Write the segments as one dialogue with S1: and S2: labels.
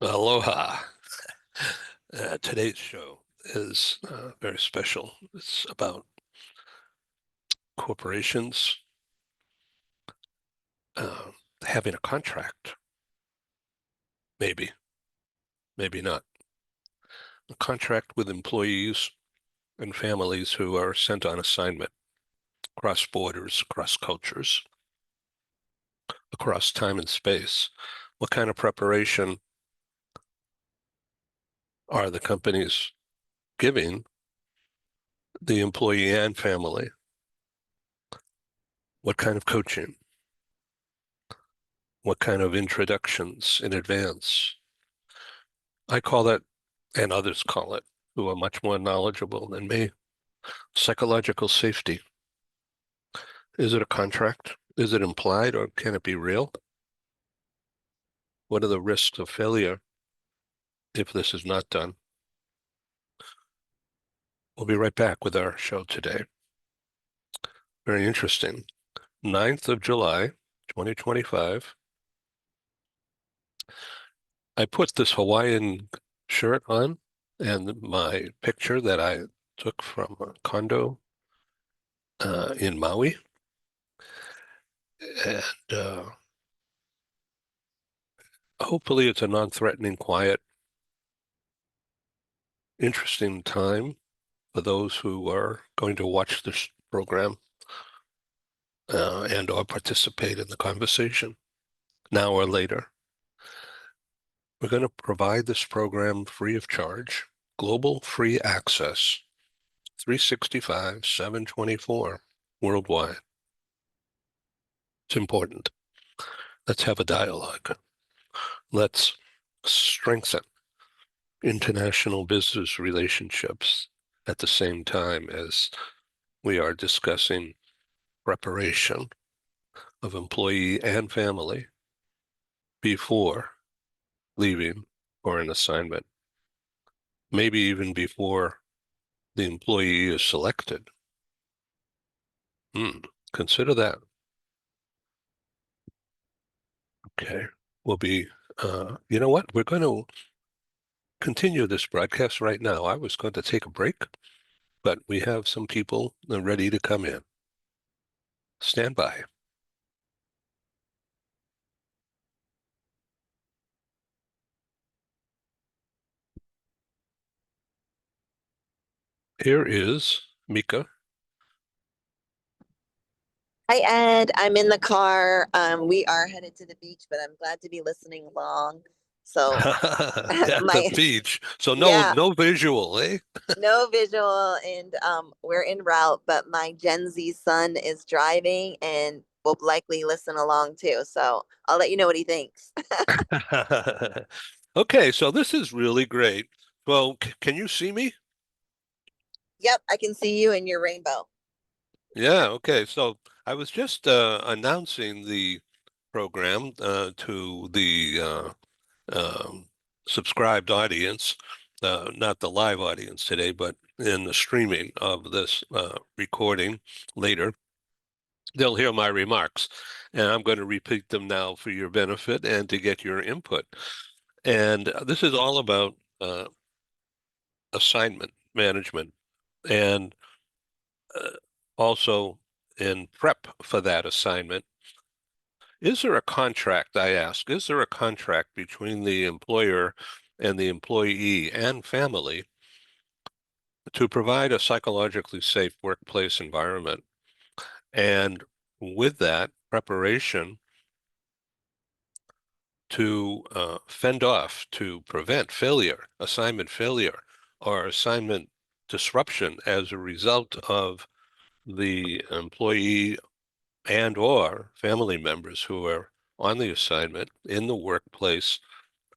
S1: Aloha. Today's show is very special. It's about corporations uh, having a contract, maybe, maybe not. A contract with employees and families who are sent on assignment across borders, across cultures, across time and space. What kind of preparation are the companies giving the employee and family? What kind of coaching? What kind of introductions in advance? I call that, and others call it, who are much more knowledgeable than me, psychological safety. Is it a contract? Is it implied or can it be real? What are the risks of failure if this is not done? We'll be right back with our show today. Very interesting. 9th of July, 2025. I put this Hawaiian shirt on and my picture that I took from a condo in Maui. And hopefully it's a non-threatening, quiet, interesting time for those who are going to watch this program and or participate in the conversation now or later. We're going to provide this program free of charge, global free access, 365, 724 worldwide. It's important. Let's have a dialogue. Let's strengthen international business relationships at the same time as we are discussing preparation of employee and family before leaving for an assignment, maybe even before the employee is selected. Consider that. Okay. We'll be, you know what? We're going to continue this broadcast right now. I was going to take a break, but we have some people ready to come in. Stand by. Here is Mika.
S2: Hi, Ed. I'm in the car. We are headed to the beach, but I'm glad to be listening along. So,
S1: At the
S2: my,
S1: beach. So no,
S2: yeah,
S1: no visual, eh?
S2: no visual, and we're en route, but my Gen Z son is driving and will likely listen along too. So, I'll let you know what he thinks.
S1: Okay, so this is really great. Well, can you see me?
S2: Yep, I can see you in your rainbow.
S1: Yeah, okay. So I was just announcing the program to the um, subscribed audience, not the live audience today, but in the streaming of this recording later. They'll hear my remarks, and I'm going to repeat them now for your benefit and to get your input. And this is all about assignment management and uh, also in prep for that assignment. Is there a contract, I ask, is there a contract between the employer and the employee and family to provide a psychologically safe workplace environment? And with that preparation to fend off, to prevent failure, assignment failure, or assignment disruption as a result of the employee and or family members who are on the assignment in the workplace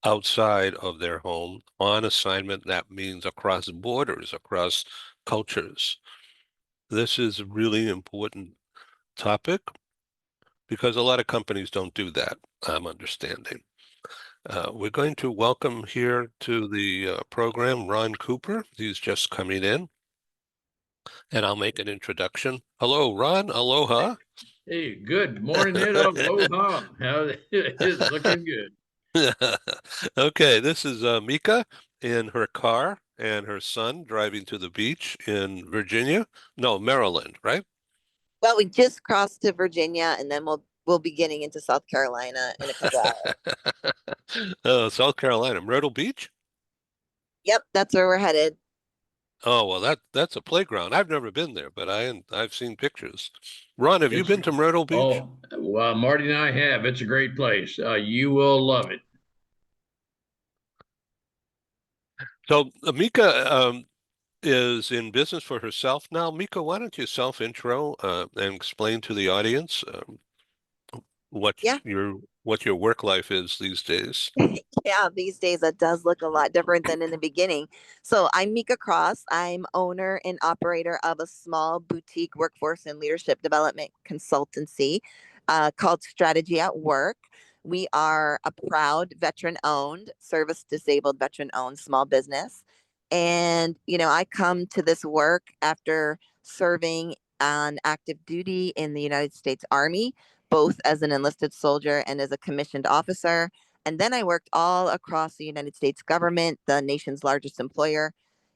S1: outside of their home on assignment. That means across borders, across cultures. This is a really important topic because a lot of companies don't do that, I'm understanding. We're going to welcome here to the program Ron Cooper. He's just coming in, and I'll make an introduction. Hello, Ron. Aloha.
S3: Hey, good morning, Ed. Aloha. How it is looking good.
S1: Okay, this is Mika in her car and her son driving to the beach in Virginia. No, Maryland, right?
S2: Well, we just crossed to Virginia, and then we'll be getting into South Carolina in a couple hours.
S1: South Carolina, Myrtle Beach?
S2: Yep, that's where we're headed.
S1: Oh, well, that's a playground. I've never been there, but I've seen pictures. Ron, have you
S3: It's
S1: been to Myrtle Beach?
S3: oh well, Marty and I have. It's a great place. You will love it.
S1: So Mika is in business for herself now. Mika, why don't you self-intro and explain to the audience what
S2: Yeah,
S1: what your work life is these days?
S2: yeah, these days that does look a lot different than in the beginning. So I'm Mika Cross. I'm owner and operator of a small boutique workforce and leadership development consultancy called Strategy at Work. We are a proud veteran owned, service disabled veteran owned small business. And, I come to this work after serving on active duty in the United States Army, both as an enlisted soldier and as a commissioned officer. And then I worked all across the United States government, the nation's largest employer,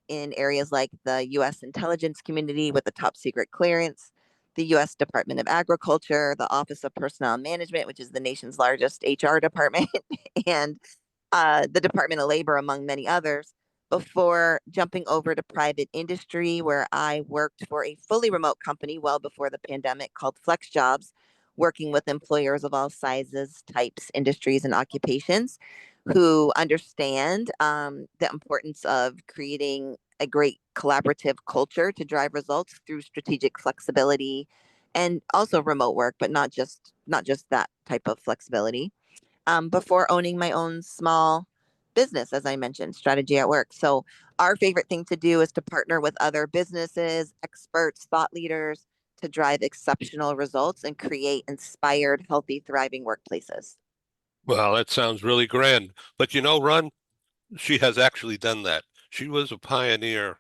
S2: in areas like the U.S. intelligence community with the top secret clearance, the U.S. Department of Agriculture, the Office of Personnel Management, which is the nation's largest HR department, and the Department of Labor, among many others, before jumping over to private industry, where I worked for a fully remote company well before the pandemic called Flex Jobs, working with employers of all sizes, types, industries, and occupations who understand the importance of creating a great collaborative culture to drive results through strategic flexibility and also remote work, but not just that type of flexibility before owning my own small business, as I mentioned, strategy at work. So, our favorite thing to do is to partner with other businesses, experts, thought leaders to drive exceptional results and create inspired, healthy, thriving workplaces.
S1: Well, that sounds really grand. But Ron, she has actually done that. She was a pioneer,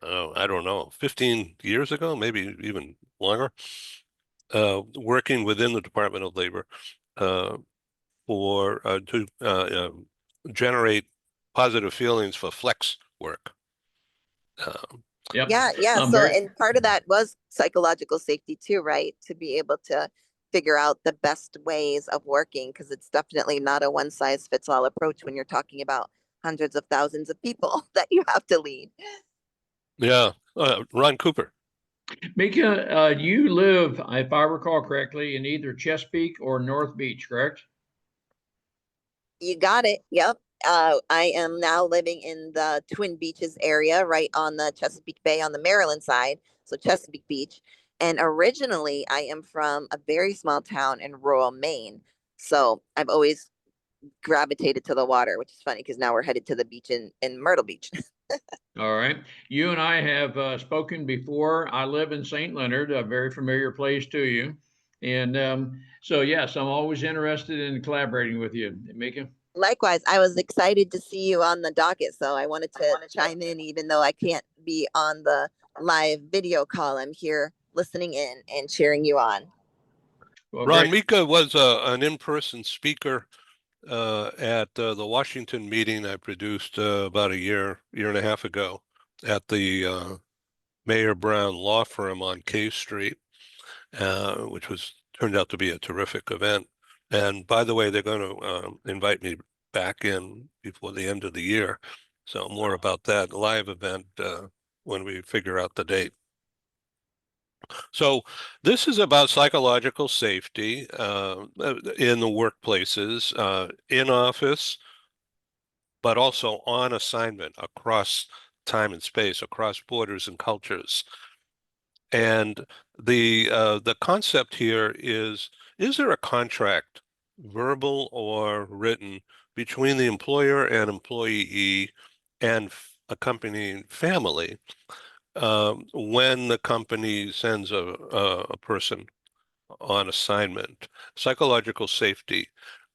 S1: I don't know, 15 years ago, maybe even longer, working within the Department of Labor uh, for to generate positive feelings for flex work. Um,
S3: Yep.
S2: Yeah, yeah.
S3: I'm
S2: So,
S3: very
S2: and part of that was psychological safety too, right? To be able to figure out the best ways of working, because it's definitely not a one size fits all approach when you're talking about hundreds of thousands of people that you have to lead.
S1: yeah, Ron Cooper.
S3: Mika. You live, if I recall correctly, in either Chesapeake or North Beach, correct?
S2: You got it. Yep. I am now living in the Twin Beaches area, right on the Chesapeake Bay on the Maryland side. So, Chesapeake Beach. And originally, I am from a very small town in rural Maine. So, I've always gravitated to the water, which is funny because now we're headed to the beach in Myrtle Beach.
S3: All right. You and I have spoken before. I live in St. Leonard, a very familiar place to you. And so, yes, I'm always interested in collaborating with you, Mika.
S2: Likewise, I was excited to see you on the docket. So, I wanted to chime in, even though I can't be on the live video call. I'm here listening in and cheering you on.
S3: Well,
S1: Ron,
S3: great.
S1: Mika was an in-person speaker at the Washington meeting I produced about a year and a half ago at the Mayor Brown Law Firm on K Street, which was turned out to be a terrific event. And by the way, they're going to invite me back in before the end of the year. So more about that live event when we figure out the date. So this is about psychological safety in the workplaces, in office, but also on assignment across time and space, across borders and cultures. And the concept here is there a contract, verbal or written, between the employer and employee and accompanying family when the company sends a person on assignment? Psychological safety.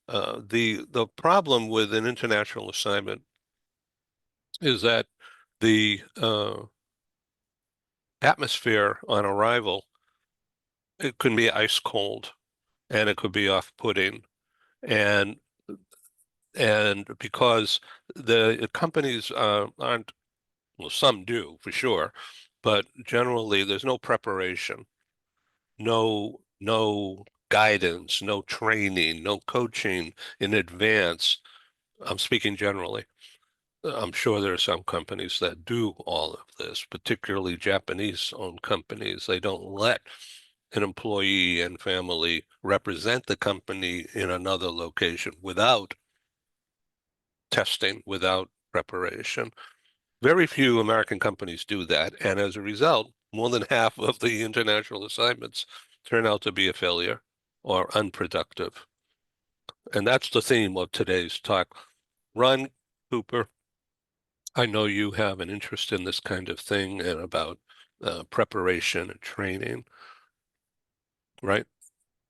S1: The problem with an international assignment is that the atmosphere on arrival, it can be ice cold and it could be off-putting. And And because the companies aren't, well, some do for sure, but generally there's no preparation, no guidance, no training, no coaching in advance. I'm speaking generally. I'm sure there are some companies that do all of this, particularly Japanese-owned companies. They don't let an employee and family represent the company in another location without testing, without preparation. Very few American companies do that, and as a result, more than half of the international assignments turn out to be a failure or unproductive. And that's the theme of today's talk. Ron Cooper, I know you have an interest in this kind of thing and about preparation and training, right?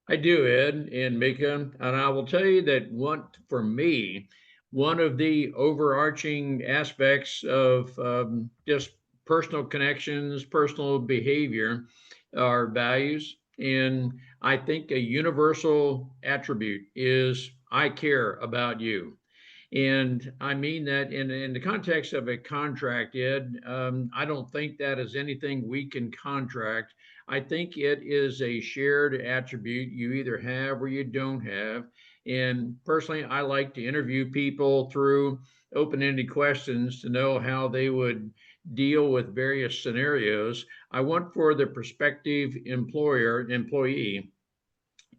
S3: I do, Ed and Mika, and I will tell you that for me, one of the overarching aspects of just personal connections, personal behavior, are values. And I think a universal attribute is I care about you. And I mean that in the context of a contract, Ed. I don't think that is anything we can contract. I think it is a shared attribute you either have or you don't have. And personally, I like to interview people through open ended questions to know how they would deal with various scenarios. I want for the prospective employee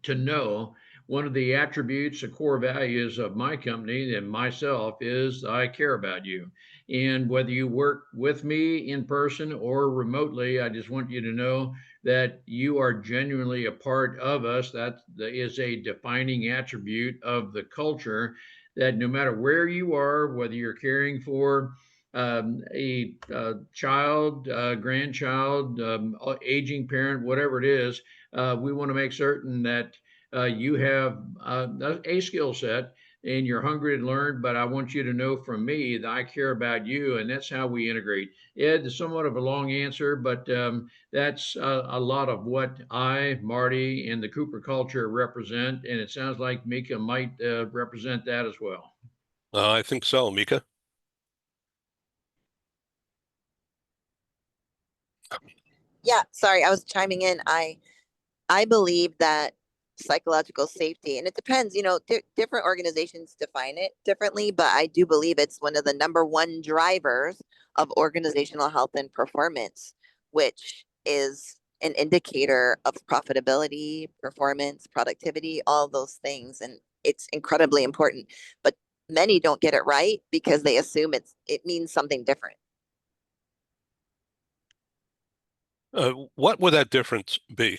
S3: to know one of the attributes, the core values of my company and myself is I care about you. And whether you work with me in person or remotely, I just want you to know that you are genuinely a part of us. That is a defining attribute of the culture that no matter where you are, whether you're caring for a child, grandchild, aging parent, whatever it is, we want to make certain that you have a skill set and you're hungry to learn, but I want you to know from me that I care about you, and that's how we integrate. Ed, it's somewhat of a long answer, but that's a lot of what I, Marty, and the Cooper culture represent, and it sounds like Mika might represent that as well.
S1: I think so, Mika.
S2: Yeah, sorry, I was chiming in. I believe that psychological safety, and it depends, different organizations define it differently, but I do believe it's one of the number one drivers of organizational health and performance, which is an indicator of profitability, performance, productivity, all those things. And it's incredibly important. But many don't get it right because they assume it means something different.
S1: What would that difference be?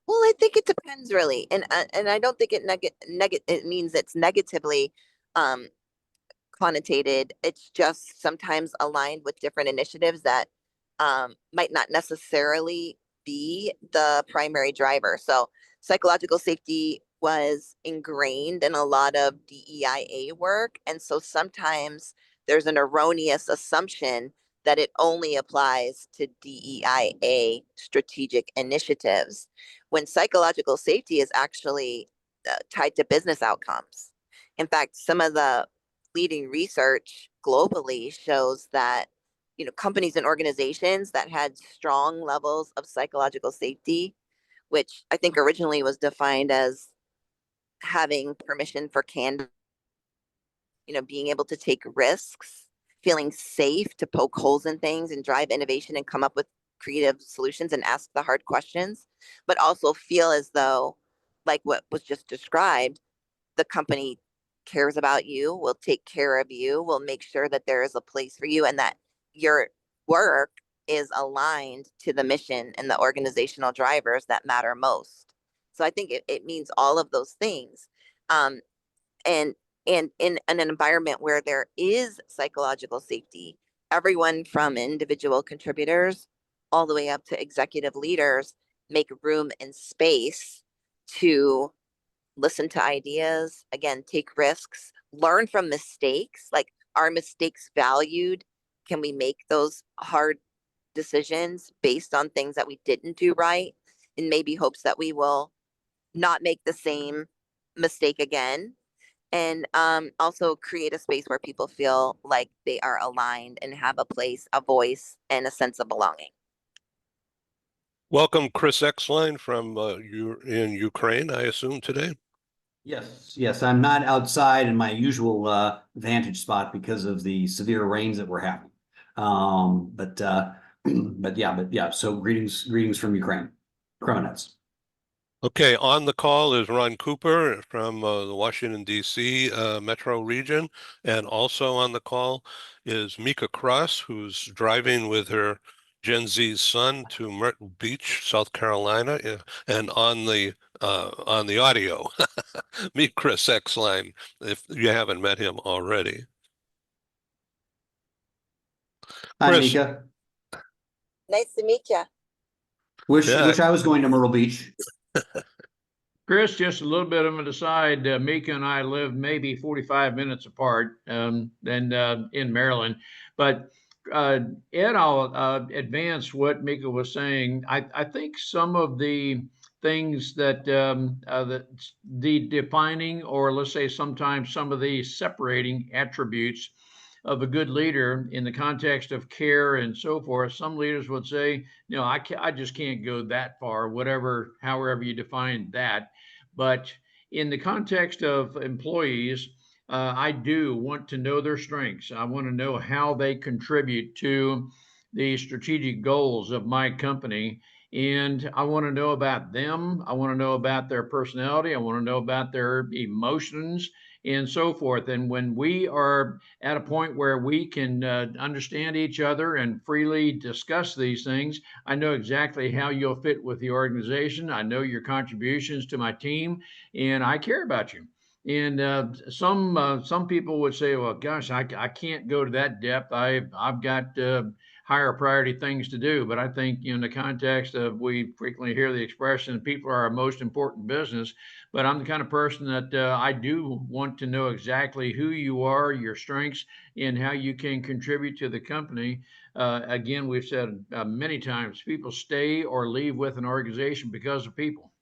S2: Well, I think it depends really, and I don't think it means it's negatively um, connotated. It's just sometimes aligned with different initiatives that might not necessarily be the primary driver. So psychological safety was ingrained in a lot of DEIA work, and so sometimes there's an erroneous assumption that it only applies to DEIA strategic initiatives, when psychological safety is actually tied to business outcomes. In fact, some of the leading research globally shows that companies and organizations that had strong levels of psychological safety, which I think originally was defined as having permission for candor, being able to take risks, feeling safe to poke holes in things and drive innovation and come up with creative solutions and ask the hard questions, but also feel as though, like what was just described, the company cares about you, will take care of you, will make sure that there is a place for you and that your work is aligned to the mission and the organizational drivers that matter most. So I think it means all of those things. Um, and in an environment where there is psychological safety, everyone from individual contributors all the way up to executive leaders make room and space to listen to ideas, again, take risks, learn from mistakes. Like, are mistakes valued? Can we make those hard decisions based on things that we didn't do right, in maybe hopes that we will not make the same mistake again? and also create a space where people feel like they are aligned and have a place, a voice, and a sense of belonging.
S1: Welcome, Chris Exline from in Ukraine, I assume, today.
S4: Yes, I'm not outside in my usual vantage spot because of the severe rains that we're having. But yeah. So greetings from Ukraine, Kremenets.
S1: Okay, on the call is Ron Cooper from the Washington, D.C. Metro region. And also on the call is Mika Cross, who's driving with her Gen Z son to Myrtle Beach, South Carolina. And on the audio, meet Chris Exline, if you haven't met him already.
S4: Hi,
S1: Chris,
S4: Mika.
S2: Nice to meet you.
S1: yeah,
S4: Wish I was going to Myrtle Beach.
S3: Chris, just a little bit of an aside. Mika and I live maybe 45 minutes apart, and in Maryland. But Ed, I'll advance what Mika was saying. I think some of the things that the defining, or let's say sometimes some of the separating attributes of a good leader in the context of care and so forth. Some leaders would say, I just can't go that far, whatever, however you define that. But in the context of employees, I do want to know their strengths. I want to know how they contribute to the strategic goals of my company. And I want to know about them. I want to know about their personality. I want to know about their emotions and so forth. And when we are at a point where we can understand each other and freely discuss these things, I know exactly how you'll fit with the organization. I know your contributions to my team, and I care about you. And some people would say, "Well, gosh, I can't go to that depth. I've got higher priority things to do." But I think in the context of, we frequently hear the expression, "People are our most important business." But I'm the kind of person that I do want to know exactly who you are, your strengths, and how you can contribute to the company. Again, we've said many times, people stay or leave with an organization because of people.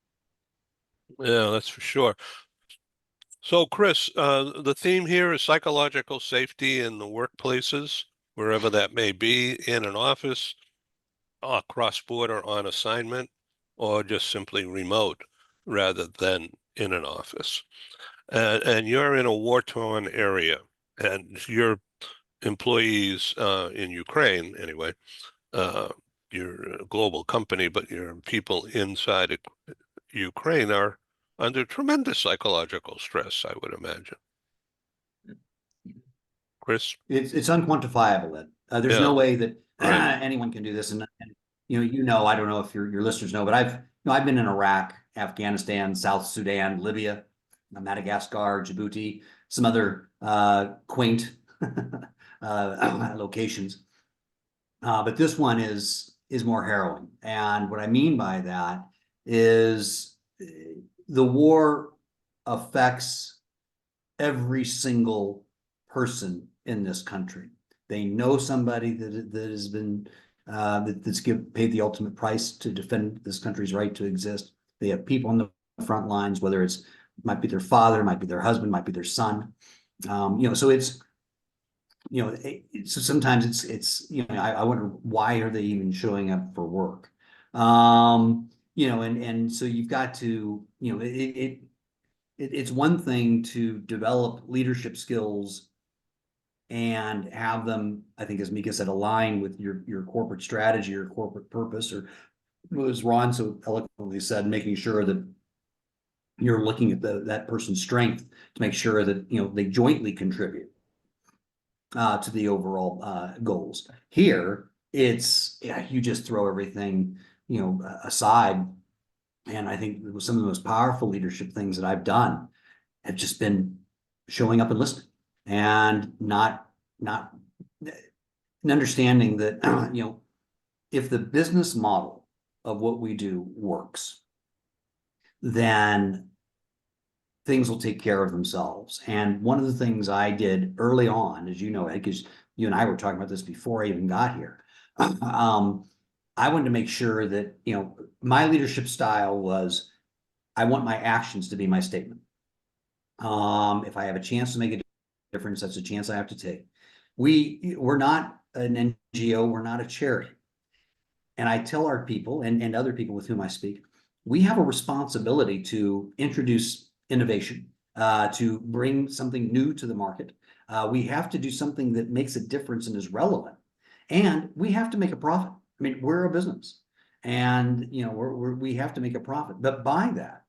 S1: yeah, that's for sure. So, Chris, the theme here is psychological safety in the workplaces, wherever that may be, in an office, cross-border on assignment, or just simply remote rather than in an office. And you're in a war-torn area, and your employees in Ukraine, anyway, you're a global company, but your people inside Ukraine are under tremendous psychological stress, I would imagine. Chris?
S4: It's unquantifiable. Ed. There's
S1: Yeah,
S4: no way that
S1: right.
S4: anyone can do this. And I don't know if your listeners know, but I've been in Iraq, Afghanistan, South Sudan, Libya, Madagascar, Djibouti, some other quaint locations. But this one is more harrowing. And what I mean by that is the war affects every single person in this country. They know somebody that has been that's paid the ultimate price to defend this country's right to exist. They have people on the front lines, whether might be their father, might be their husband, might be their son. So it's so sometimes I wonder, why are they even showing up for work? And so you've got to, it's one thing to develop leadership skills and have them, I think, as Mika said, align with your corporate strategy or corporate purpose, or as Ron so eloquently said, making sure that you're looking at that person's strength to make sure that they jointly contribute to the overall goals. Here, it's you just throw everything aside, and I think some of the most powerful leadership things that I've done have just been showing up and listening, and not understanding that if the business model of what we do works, then things will take care of themselves. And one of the things I did early on, as you know, because you and I were talking about this before I even got here, I wanted to make sure that my leadership style was, I want my actions to be my statement. If I have a chance to make a difference, that's a chance I have to take. We're not an NGO, we're not a charity. And I tell our people and other people with whom I speak, we have a responsibility to introduce innovation, to bring something new to the market. We have to do something that makes a difference and is relevant. And we have to make a profit. I mean, we're a business, and we have to make a profit. But by that,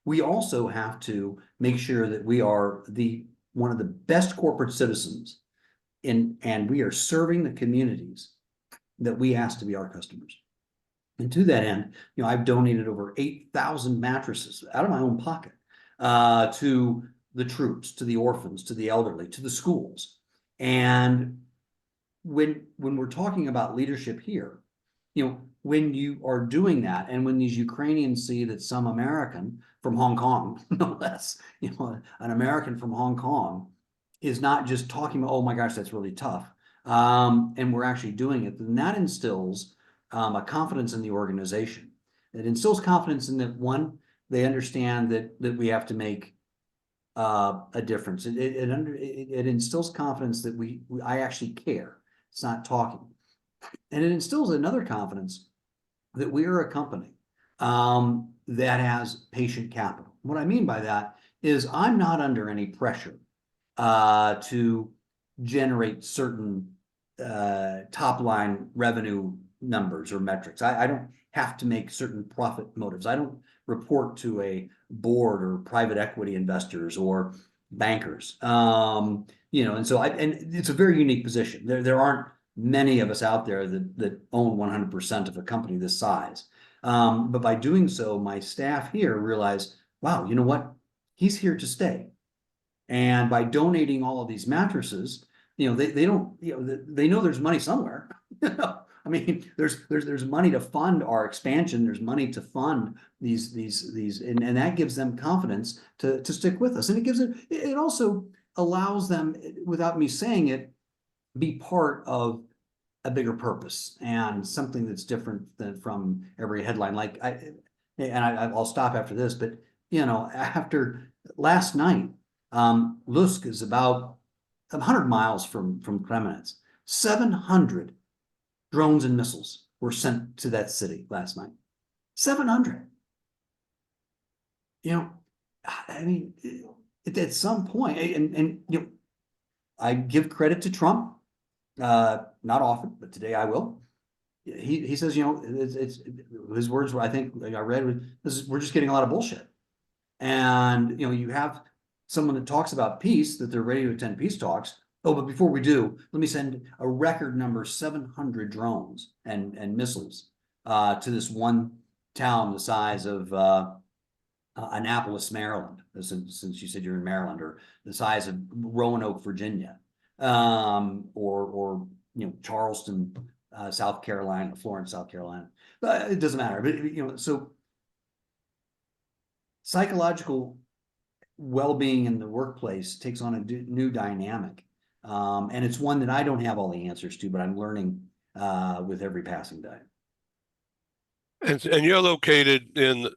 S4: we also have to make sure that we are one of the best corporate citizens and we are serving the communities that we ask to be our customers. And to that end, I've donated over 8,000 mattresses out of my own pocket to the troops, to the orphans, to the elderly, to the schools. And when we're talking about leadership here, when you are doing that, and when these Ukrainians see that some American from Hong Kong, no less, an American from Hong Kong is not just talking about, oh my gosh, that's really tough, and we're actually doing it, then that instills a confidence in the organization. It instills confidence in that, one, they understand that we have to make a difference. It instills confidence that I actually care. It's not talking. And it instills another confidence that we are a company that has patient capital. What I mean by that is I'm not under any pressure to generate certain top line revenue numbers or metrics. I don't have to make certain profit motives. I don't report to a board or private equity investors or bankers. And so and it's a very unique position. There aren't many of us out there that own 100% of a company this size. But by doing so, my staff here realize, wow, you know what? He's here to stay. And by donating all of these mattresses, they don't, they know there's money somewhere. I mean, there's money to fund our expansion. There's money to fund these, and that gives them confidence to stick with us. And it also allows them, without me saying it, be part of a bigger purpose and something that's different than from every headline. Like I'll stop after this, but after last night, Lusk is about 100 miles from Kremenetz. 700 drones and missiles were sent to that city last night. 700. I mean, at some point, and I give credit to Trump. Not often, but today I will. He says, it's his words were, I think I read, we're just getting a lot of bullshit. And you have someone that talks about peace, that they're ready to attend peace talks. Oh, but before we do, let me send a record number, 700 drones and missiles to this one town the size of Annapolis, Maryland, since you said you're in Maryland, or the size of Roanoke, Virginia, or Charleston, South Carolina, Florence, South Carolina. It doesn't matter, but so psychological well-being in the workplace takes on a new dynamic, and it's one that I don't have all the answers to, but I'm learning with every passing day.
S1: And you're located in,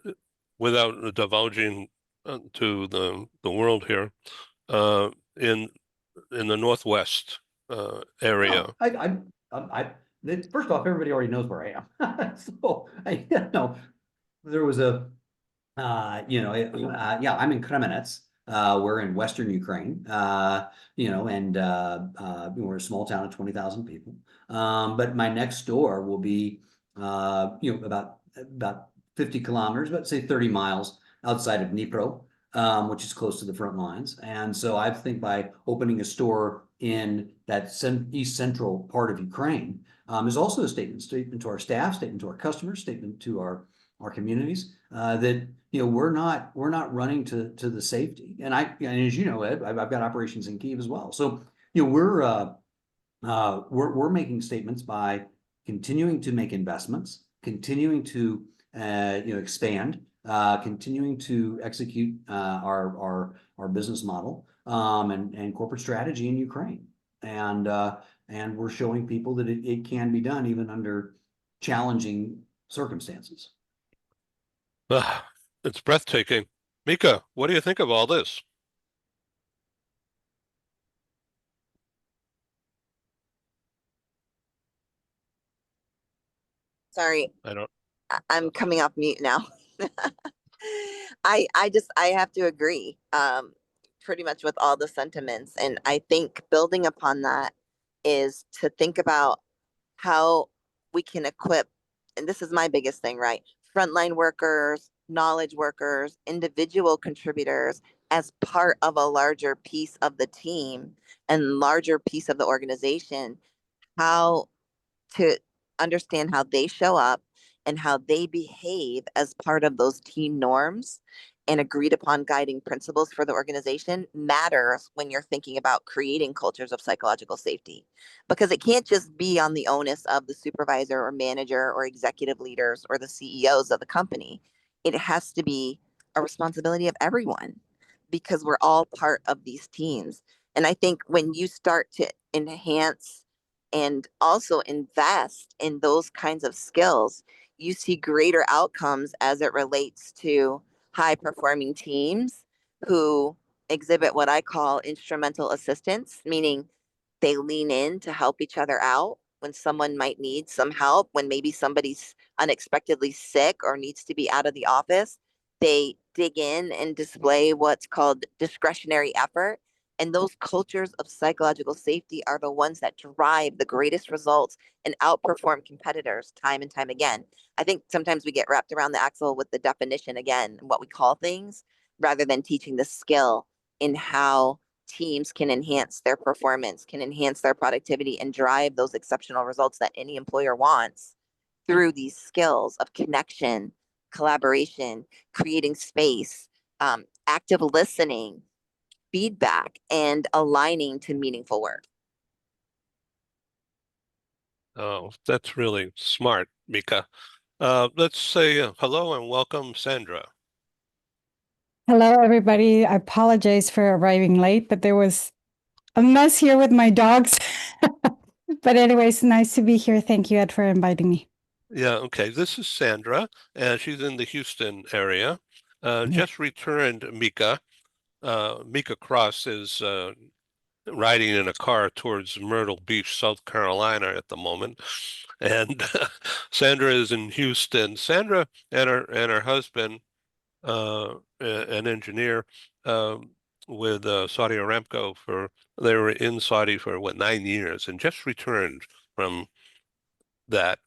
S1: without divulging to the world here, in the Northwest area.
S4: First off, everybody already knows where I am. So there was a yeah, I'm in Kremenetz. We're in Western Ukraine, and we're a small town of 20,000 people. But my next door will be, about 50 kilometers, but say 30 miles outside of Dnipro, which is close to the front lines. And so I think by opening a store in that east central part of Ukraine is also a statement to our staff, statement to our customers, statement to our communities, that we're not running to the safety. And as you know, Ed, I've got operations in Kyiv as well. So we're making statements by continuing to make investments, continuing to expand, continuing to execute our business model and corporate strategy in Ukraine, and we're showing people that it can be done even under challenging circumstances.
S1: It's breathtaking. Mika, what do you think of all this?
S2: Sorry,
S1: I don't,
S2: I'm coming off mute now. I have to agree pretty much with all the sentiments. And I think building upon that is to think about how we can equip, and this is my biggest thing, right? Frontline workers, knowledge workers, individual contributors as part of a larger piece of the team and larger piece of the organization, how to understand how they show up and how they behave as part of those team norms and agreed upon guiding principles for the organization matters when you're thinking about creating cultures of psychological safety, because it can't just be on the onus of the supervisor or manager or executive leaders or the CEOs of the company. It has to be a responsibility of everyone because we're all part of these teams. And I think when you start to enhance and also invest in those kinds of skills, you see greater outcomes as it relates to high performing teams who exhibit what I call instrumental assistance, meaning they lean in to help each other out when someone might need some help, when maybe somebody's unexpectedly sick or needs to be out of the office. They dig in and display what's called discretionary effort. And those cultures of psychological safety are the ones that drive the greatest results and outperform competitors time and time again. I think sometimes we get wrapped around the axle with the definition again, what we call things, rather than teaching the skill in how teams can enhance their performance, can enhance their productivity, and drive those exceptional results that any employer wants through these skills of connection, collaboration, creating space, active listening, feedback, and aligning to meaningful work.
S1: oh, that's really smart, Mika. Let's say hello and welcome, Sandra.
S5: Hello, everybody. I apologize for arriving late, but there was a mess here with my dogs. But anyways, nice to be here. Thank you, Ed, for inviting me.
S1: Yeah, okay. This is Sandra, and she's in the Houston area. Just returned Mika. Mika Cross is riding in a car towards Myrtle Beach, South Carolina at the moment. And Sandra is in Houston. Sandra and her husband, an engineer with Saudi Aramco they were in Saudi for what, 9 years and just returned from that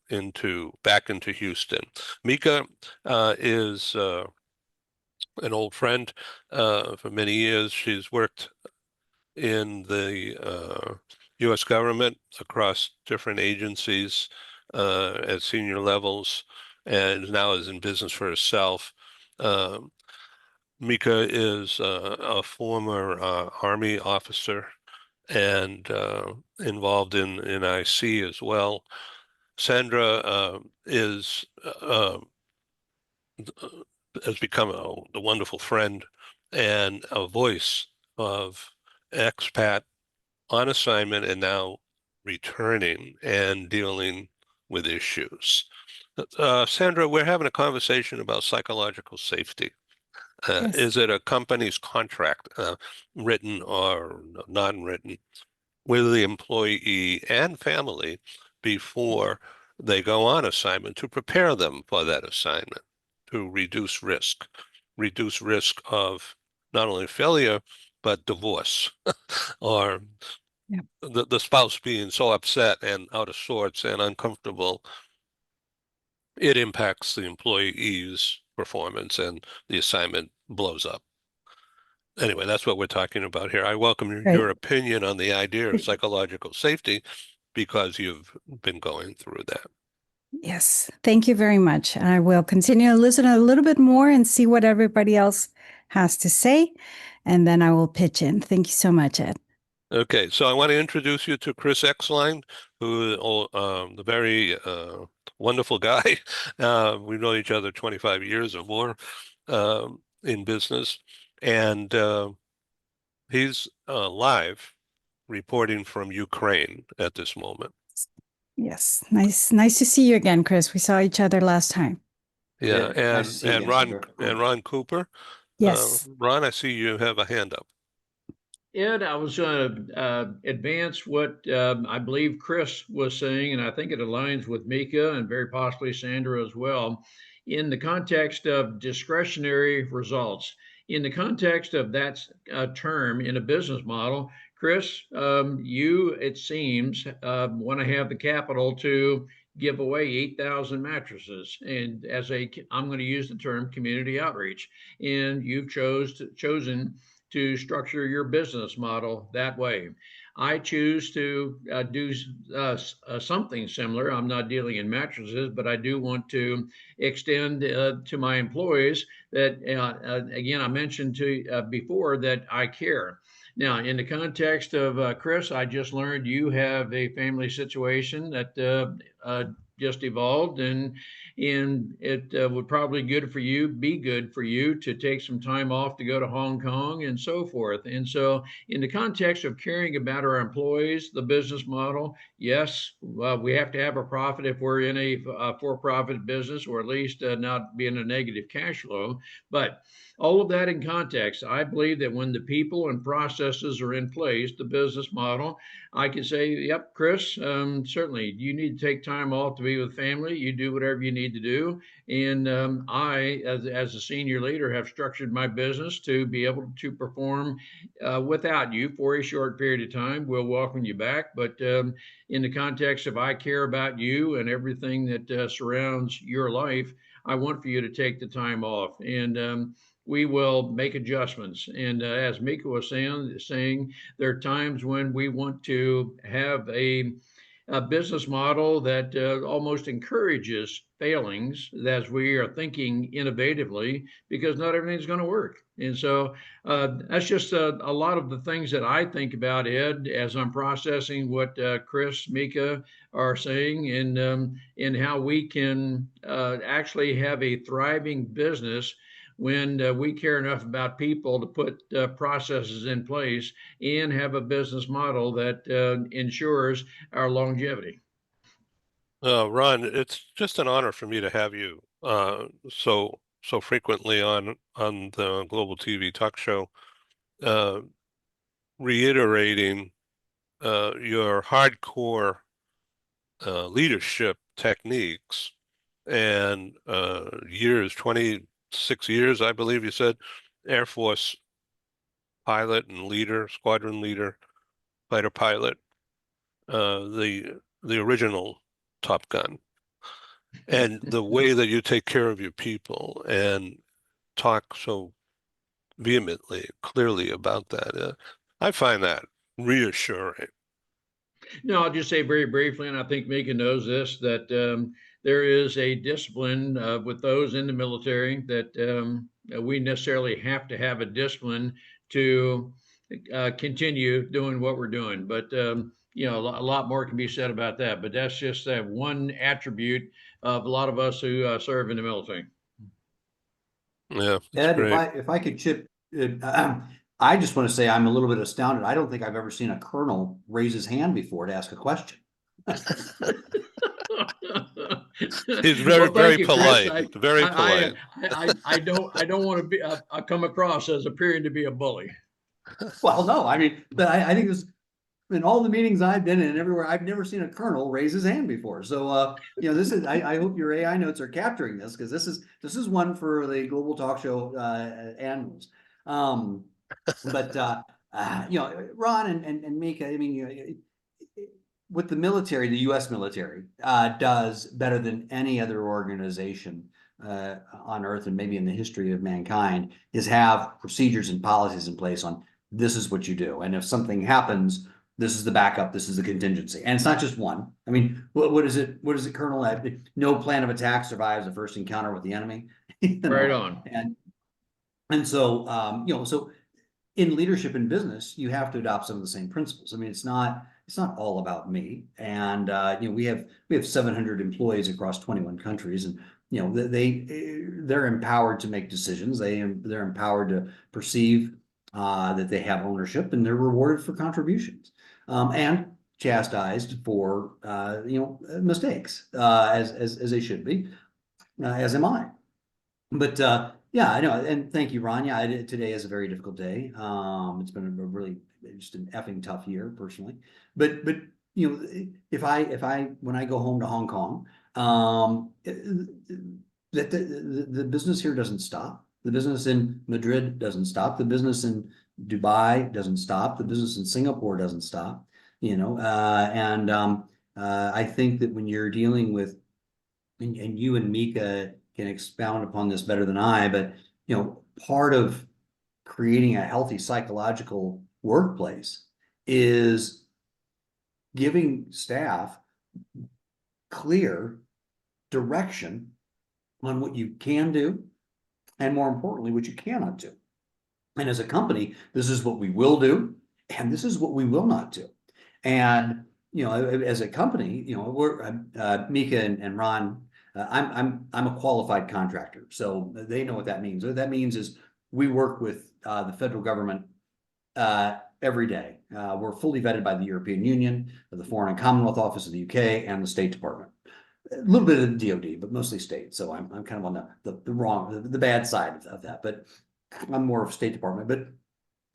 S1: back into Houston. Mika is an old friend for many years. She's worked in the U.S. government across different agencies at senior levels, and now is in business for herself. Mika is a former Army officer and involved in IC as well. Sandra has become a wonderful friend and a voice of expat on assignment and now returning and dealing with issues. Sandra, we're having a conversation about psychological safety.
S5: Yes.
S1: Is it a company's contract, written or non-written, with the employee and family before they go on assignment to prepare them for that assignment, to reduce risk of not only failure, but divorce or
S5: Yeah.
S1: the spouse being so upset and out of sorts and uncomfortable, it impacts the employee's performance and the assignment blows up. Anyway, that's what we're talking about here. I welcome your opinion on the idea of psychological safety because you've been going through that.
S5: Yes. Thank you very much. I will continue to listen a little bit more and see what everybody else has to say, and then I will pitch in. Thank you so much, Ed.
S1: Okay, so I want to introduce you to Chris Exline, who the very wonderful guy. We've known each other 25 years or more in business, and he's live reporting from Ukraine at this moment.
S5: Yes. Nice to see you again, Chris. We saw each other last time.
S1: Yeah,
S4: Nice to see you
S1: and
S4: again,
S1: Ron
S4: Sandra.
S1: and Ron Cooper.
S5: Yes.
S1: Ron, I see you have a hand up.
S3: Ed, I was going to advance what I believe Chris was saying, and I think it aligns with Mika and very possibly Sandra as well, in the context of discretionary results. In the context of that term in a business model, Chris, you, it seems, want to have the capital to give away 8,000 mattresses. And I'm going to use the term community outreach. And you've chosen to structure your business model that way. I choose to do something similar. I'm not dealing in mattresses, but I do want to extend to my employees that, again, I mentioned to before that I care. Now, in the context of Chris, I just learned you have a family situation that just evolved, and it would probably be good for you to take some time off to go to Hong Kong and so forth. And so, in the context of caring about our employees, the business model, yes, we have to have a profit if we're in a for-profit business, or at least not be in a negative cash flow. But all of that in context, I believe that when the people and processes are in place, the business model, I can say, yep, Chris, certainly you need to take time off to be with family. You do whatever you need to do. And I, as a senior leader, have structured my business to be able to perform without you for a short period of time. We'll welcome you back. But in the context of I care about you and everything that surrounds your life, I want for you to take the time off. And we will make adjustments. And as Mika was saying, there are times when we want to have a business model that almost encourages failings as we are thinking innovatively, because not everything's going to work. And so that's just a lot of the things that I think about, Ed, as I'm processing what Chris, Mika are saying, and how we can actually have a thriving business when we care enough about people to put processes in place and have a business model that ensures our longevity.
S1: Ron, it's just an honor for me to have you so frequently on the Global TV talk show, reiterating your hardcore leadership techniques and 26 years, I believe you said, Air Force pilot and leader, squadron leader, fighter pilot, the original Top Gun. And the way that you take care of your people and talk so vehemently, clearly about that, I find that reassuring.
S3: No, I'll just say very briefly, and I think Mika knows this, that there is a discipline with those in the military that we necessarily have to have a discipline to continue doing what we're doing. But you know, a lot more can be said about that. But that's just that one attribute of a lot of us who serve in the military.
S1: Yeah,
S4: Ed,
S1: great.
S4: if I could chip, I just want to say I'm a little bit astounded. I don't think I've ever seen a colonel raise his hand before to ask a question.
S1: He's very,
S3: Well,
S1: very
S3: thank you, Chris.
S1: polite. Very polite.
S3: I don't want to be I come across as appearing to be a bully.
S4: Well, no, I mean, but I think this, in all the meetings I've been in and everywhere, I've never seen a colonel raise his hand before. So, you know, this is, I hope your AI notes are capturing this, because this is one for the Global Talk Show animals. You know, Ron and Mika, I mean, you know, what the military, the U.S. military, does better than any other organization on Earth, and maybe in the history of mankind, is have procedures and policies in place on this is what you do. And if something happens, this is the backup, this is the contingency. And it's not just one. I mean, what is it, Colonel? No plan of attack survives the first encounter with the enemy. You know?
S3: Right on.
S4: And so, you know, so in leadership and business, you have to adopt some of the same principles. I mean, it's not all about me. And you know, we have 700 employees across 21 countries, and you know, they're empowered to make decisions. They're empowered to perceive that they have ownership, and they're rewarded for contributions, and chastised for you know, mistakes, as they should be, as am I. But Yeah, I know, and thank you, Ron. Yeah, today is a very difficult day. It's been a really just an effing tough year personally. But you know, when I go home to Hong Kong, the business here doesn't stop. The business in Madrid doesn't stop. The business in Dubai doesn't stop. The business in Singapore doesn't stop. You know, I think that when you're dealing with, and you and Mika can expound upon this better than I, but you know, part of creating a healthy psychological workplace is giving staff clear direction on what you can do, and more importantly, what you cannot do. And as a company, this is what we will do, and this is what we will not do. And you know, as a company, you know, we're Mika and Ron. I'm a qualified contractor, so they know what that means. What that means is we work with the federal government every day. We're fully vetted by the European Union, the Foreign and Commonwealth Office of the UK, and the State Department. A little bit of the DoD, but mostly state. So I'm kind of on the bad side of that, but I'm more of State Department. But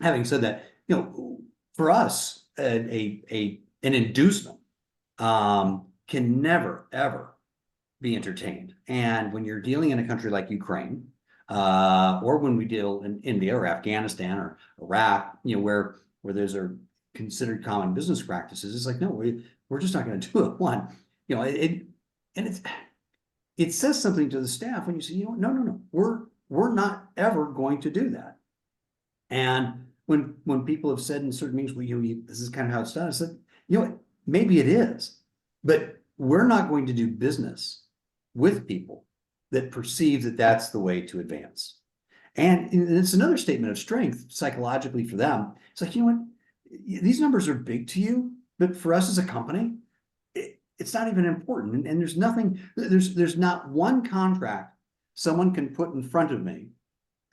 S4: having said that, you know, for us, an inducement can never ever be entertained. And when you're dealing in a country like Ukraine, or when we deal in India or Afghanistan or Iraq, you know, where those are considered common business practices, it's like, no, we're just not going to do it. One, you know, it says something to the staff when you say, you know, no, we're not ever going to do that. And when people have said in certain meetings, well, you know, this is kind of how it's done, it's like, you know, maybe it is, but we're not going to do business with people that perceive that that's the way to advance. And it's another statement of strength psychologically for them. It's like, you know what, these numbers are big to you, but for us as a company, it's not even important. And there's nothing, there's not one contract someone can put in front of me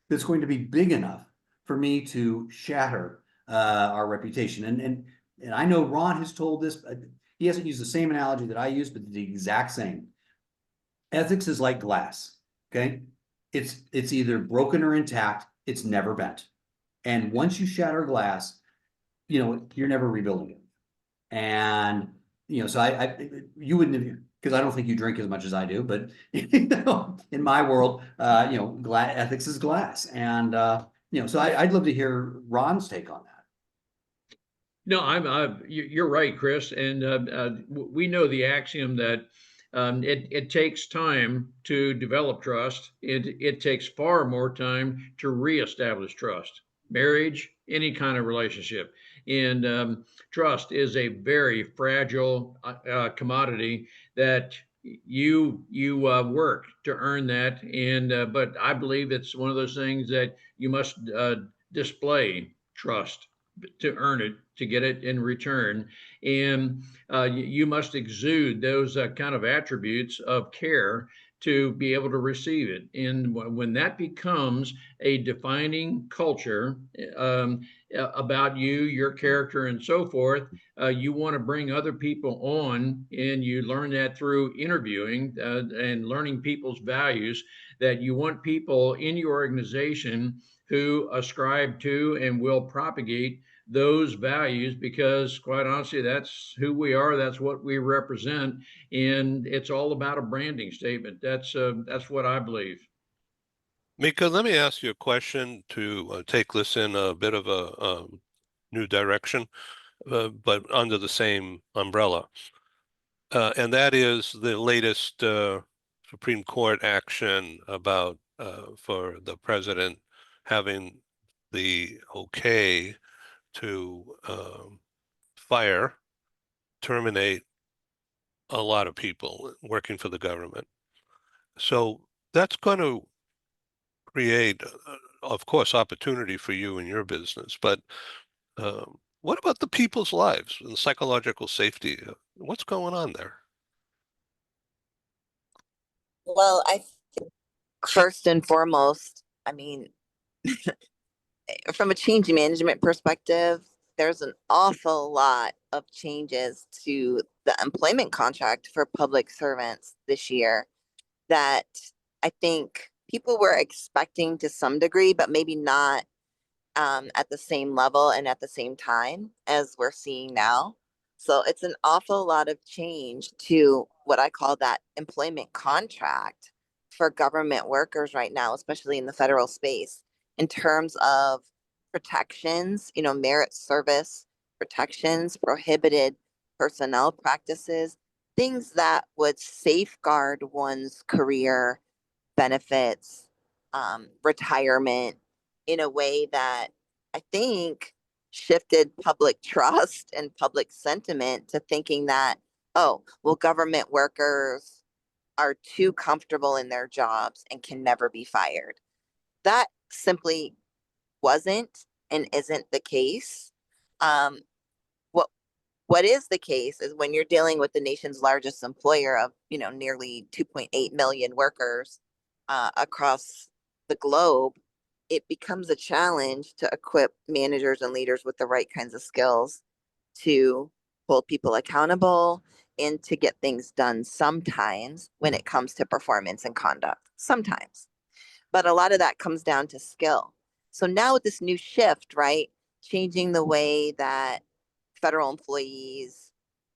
S4: that's going to be big enough for me to shatter our reputation. And I know Ron has told this, he hasn't used the same analogy that I used, but the exact same. Ethics is like glass, okay? It's either broken or intact, it's never bent. And once you shatter glass, you know, you're never rebuilding it. And, you know, so you wouldn't, because I don't think you drink as much as I do, but you know, in my world, you know, ethics is glass. And, you know, so I'd love to hear Ron's take on that.
S3: No, you're right, Chris. And we know the axiom that it takes time to develop trust. It takes far more time to reestablish trust. Marriage, any kind of relationship. And trust is a very fragile commodity that you work to earn that. And but I believe it's one of those things that you must display trust to earn it, to get it in return. And you must exude those kind of attributes of care to be able to receive it. And when that becomes a defining culture about you, your character, and so forth, you want to bring other people on, and you learn that through interviewing and learning people's values, that you want people in your organization who ascribe to and will propagate those values, because quite honestly, that's who we are, that's what we represent, and it's all about a branding statement. That's what I believe.
S1: Mika, let me ask you a question to take this in a bit of a new direction, but under the same umbrella. And that is the latest Supreme Court action about for the president having the okay to fire, terminate a lot of people working for the government. So that's going to create, of course, opportunity for you and your business. But what about the people's lives and psychological safety? What's going on there?
S2: Well, I think first and foremost, I mean, from a change management perspective, there's an awful lot of changes to the employment contract for public servants this year that I think people were expecting to some degree, but maybe not at the same level and at the same time as we're seeing now. So it's an awful lot of change to what I call that employment contract for government workers right now, especially in the federal space, in terms of protections, merit service protections, prohibited personnel practices, things that would safeguard one's career benefits, retirement in a way that I think shifted public trust and public sentiment to thinking that, oh, well, government workers are too comfortable in their jobs and can never be fired. That simply wasn't and isn't the case. Um, what what is the case is when you're dealing with the nation's largest employer of, nearly 2.8 million workers across the globe, it becomes a challenge to equip managers and leaders with the right kinds of skills to hold people accountable and to get things done sometimes when it comes to performance and conduct. Sometimes. But a lot of that comes down to skill. So now with this new shift, right, changing the way that federal employees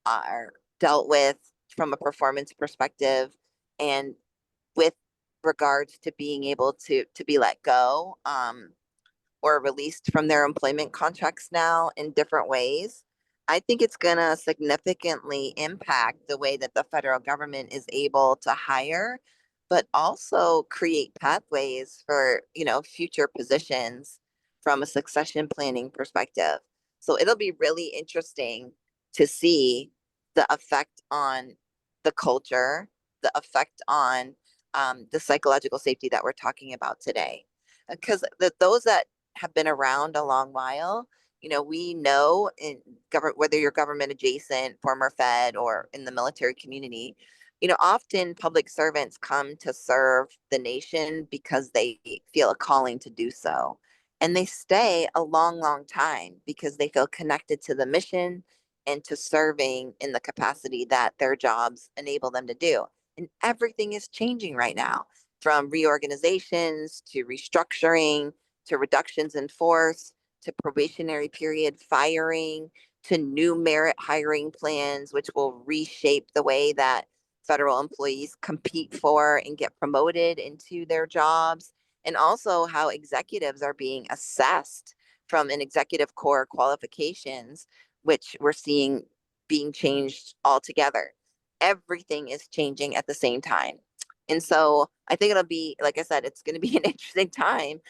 S2: are dealt with from a performance perspective and with regards to being able to be let go or released from their employment contracts now in different ways. I think it's going to significantly impact the way that the federal government is able to hire, but also create pathways for, future positions from a succession planning perspective. So it'll be really interesting to see the effect on the culture, the effect on the psychological safety that we're talking about today. Because those that have been around a long while, we know in government, whether you're government adjacent, former Fed, or in the military community, often public servants come to serve the nation because they feel a calling to do so. And they stay a long, long time because they feel connected to the mission and to serving in the capacity that their jobs enable them to do. And everything is changing right now, from reorganizations to restructuring to reductions in force to probationary period firing to new merit hiring plans, which will reshape the way that federal employees compete for and get promoted into their jobs, and also how executives are being assessed from an executive core qualifications, which we're seeing being changed altogether. Everything is changing at the same time. And so I think it'll be, like I said, it's going to be an interesting time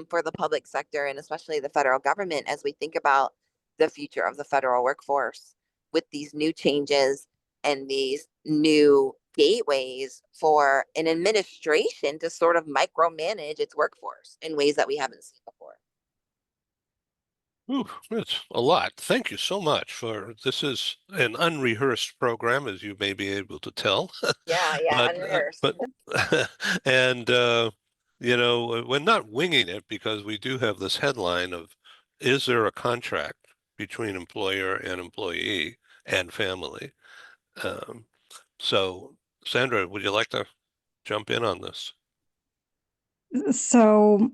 S2: for the public sector and especially the federal government as we think about the future of the federal workforce with these new changes and these new gateways for an administration to sort of micromanage its workforce in ways that we haven't seen before.
S1: Ooh, that's a lot. Thank you so much for this is an unrehearsed program, as you may be able to tell.
S2: Yeah, unrehearsed.
S1: But and we're not winging it because we do have this headline of, is there a contract between employer and employee and family? Um, so, Sandra, would you like to jump in on this?
S5: So,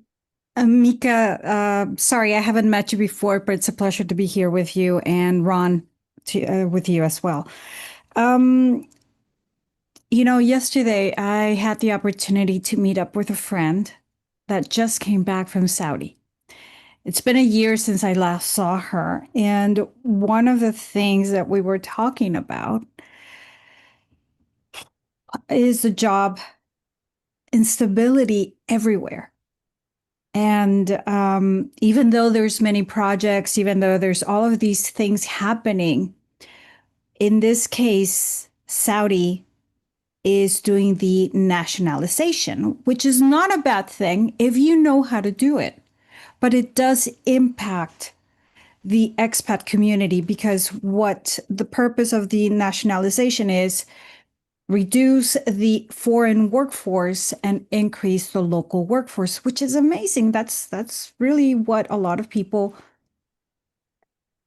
S5: Mika, sorry, I haven't met you before, but it's a pleasure to be here with you and Ron with you as well. Yesterday I had the opportunity to meet up with a friend that just came back from Saudi. It's been a year since I last saw her. And one of the things that we were talking about is the job instability everywhere. And even though there's many projects, even though there's all of these things happening, in this case, Saudi is doing the nationalization, which is not a bad thing if you know how to do it. But it does impact the expat community because what the purpose of the nationalization is reduce the foreign workforce and increase the local workforce, which is amazing. That's really what a lot of people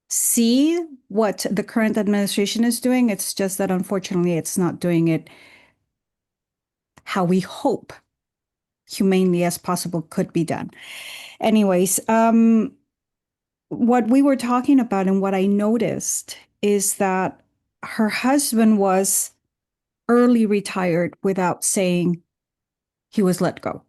S5: see what the current administration is doing. It's just that unfortunately it's not doing it how we hope humanely as possible could be done. Anyways, what we were talking about and what I noticed is that her husband was early retired without saying he was let go.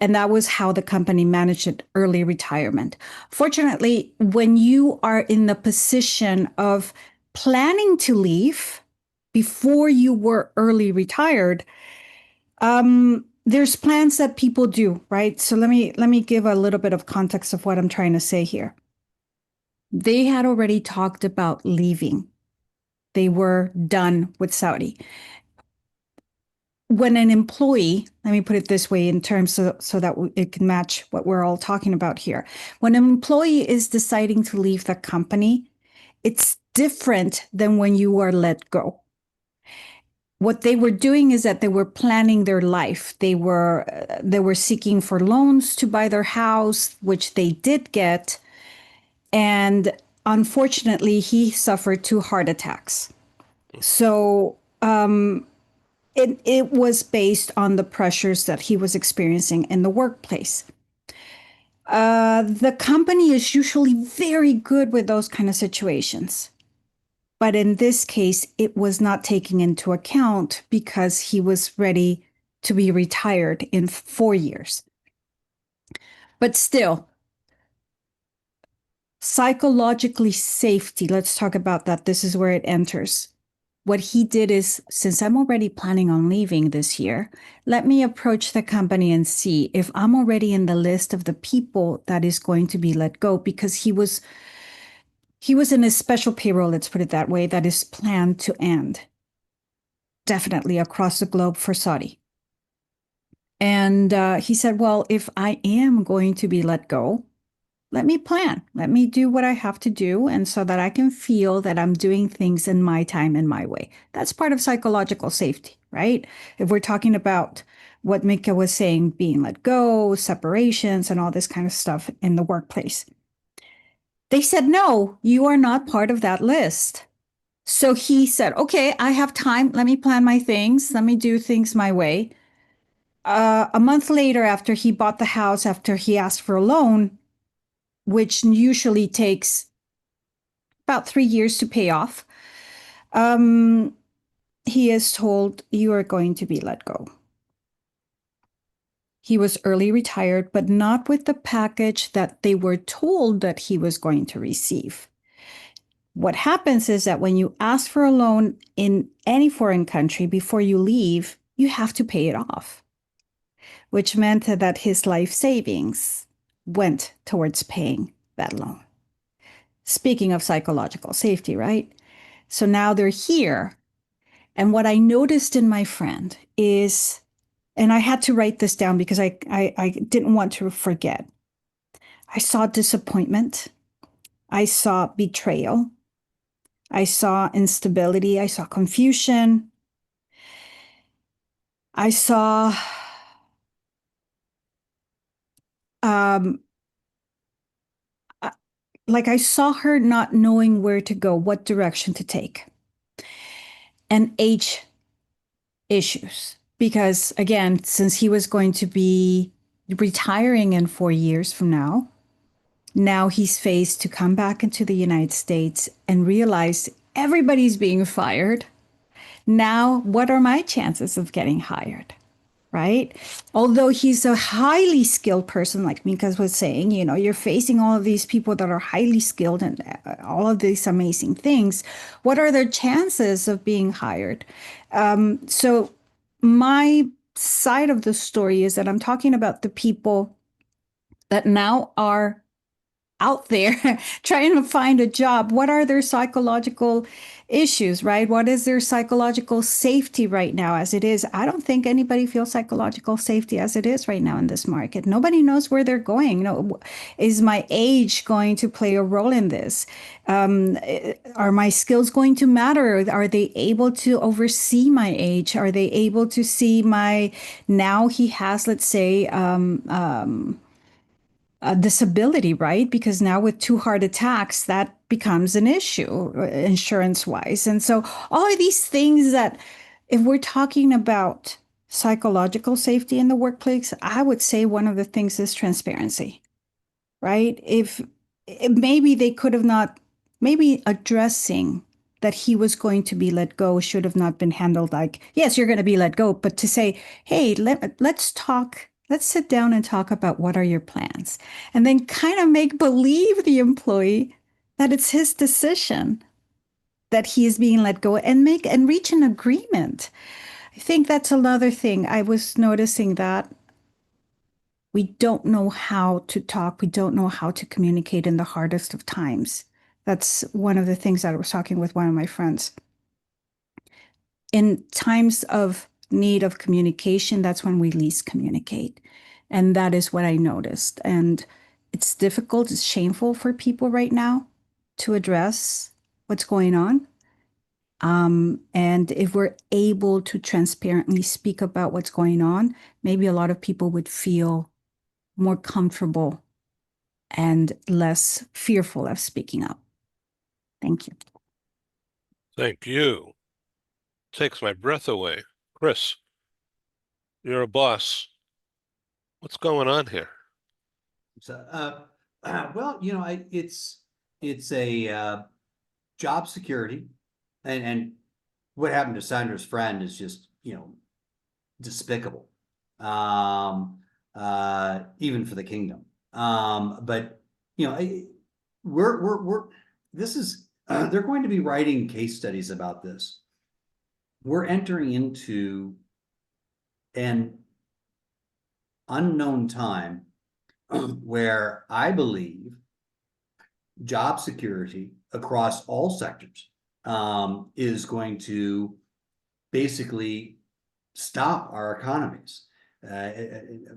S5: And that was how the company managed it, early retirement. Fortunately, when you are in the position of planning to leave before you were early retired, there's plans that people do, right? So let me give a little bit of context of what I'm trying to say here. They had already talked about leaving. They were done with Saudi. When an employee, let me put it this way in terms so that it can match what we're all talking about here. When an employee is deciding to leave the company, it's different than when you are let go. What they were doing is that they were planning their life. They were seeking for loans to buy their house, which they did get. And unfortunately, he suffered 2 heart attacks. So it was based on the pressures that he was experiencing in the workplace. The company is usually very good with those kind of situations. But in this case, it was not taken into account because he was ready to be retired in 4 years. But still, psychologically safety, let's talk about that. This is where it enters. What he did is, since I'm already planning on leaving this year, let me approach the company and see if I'm already in the list of the people that is going to be let go, because he was in a special payroll, let's put it that way, that is planned to end definitely across the globe for Saudi. And he said, well, if I am going to be let go, let me plan. Let me do what I have to do, and so that I can feel that I'm doing things in my time and my way. That's part of psychological safety, right? If we're talking about what Mika was saying, being let go, separations, and all this kind of stuff in the workplace. They said, no, you are not part of that list. So he said, okay, I have time. Let me plan my things. Let me do things my way. A month later, after he bought the house, after he asked for a loan, which usually takes about 3 years to pay off, he is told, you are going to be let go. He was early retired, but not with the package that they were told that he was going to receive. What happens is that when you ask for a loan in any foreign country before you leave, you have to pay it off, which meant that his life savings went towards paying that loan. Speaking of psychological safety, right? So now they're here. And what I noticed in my friend is, and I had to write this down because I didn't want to forget. I saw disappointment. I saw betrayal. I saw instability. I saw confusion. I saw I saw her not knowing where to go, what direction to take, and age issues. Because again, since he was going to be retiring in 4 years from now he's faced to come back into the United States and realize everybody's being fired. Now, what are my chances of getting hired? Right? Although he's a highly skilled person, like Mika was saying, you're facing all of these people that are highly skilled and all of these amazing things. What are their chances of being hired? So my side of the story is that I'm talking about the people that now are out there trying to find a job. What are their psychological issues, right? What is their psychological safety right now as it is? I don't think anybody feels psychological safety as it is right now in this market. Nobody knows where they're going. Is my age going to play a role in this? Are my skills going to matter? Are they able to oversee my age? Are they able to see now he has, let's say, a disability, right? Because now with 2 heart attacks, that becomes an issue insurance wise. And so all of these things that if we're talking about psychological safety in the workplace, I would say one of the things is transparency, right? Maybe they could have not, maybe addressing that he was going to be let go should have not been handled like, yes, you're going to be let go, but to say, hey, let's talk, let's sit down and talk about what are your plans, and then kind of make believe the employee that it's his decision that he is being let go, and reach an agreement. I think that's another thing. I was noticing that we don't know how to talk. We don't know how to communicate in the hardest of times. That's one of the things that I was talking with one of my friends. In times of need of communication, that's when we least communicate. And that is what I noticed. And it's difficult, it's shameful for people right now to address what's going on. And if we're able to transparently speak about what's going on, maybe a lot of people would feel more comfortable and less fearful of speaking up. Thank you.
S1: Thank you. Takes my breath away. Chris, you're a boss. What's going on here?
S4: So, well, you know, it's a job security, and what happened to Sandra's friend is just, you know, despicable, even for the kingdom. But you know, we're this is they're going to be writing case studies about this. We're entering into an unknown time where I believe job security across all sectors is going to basically stop our economies.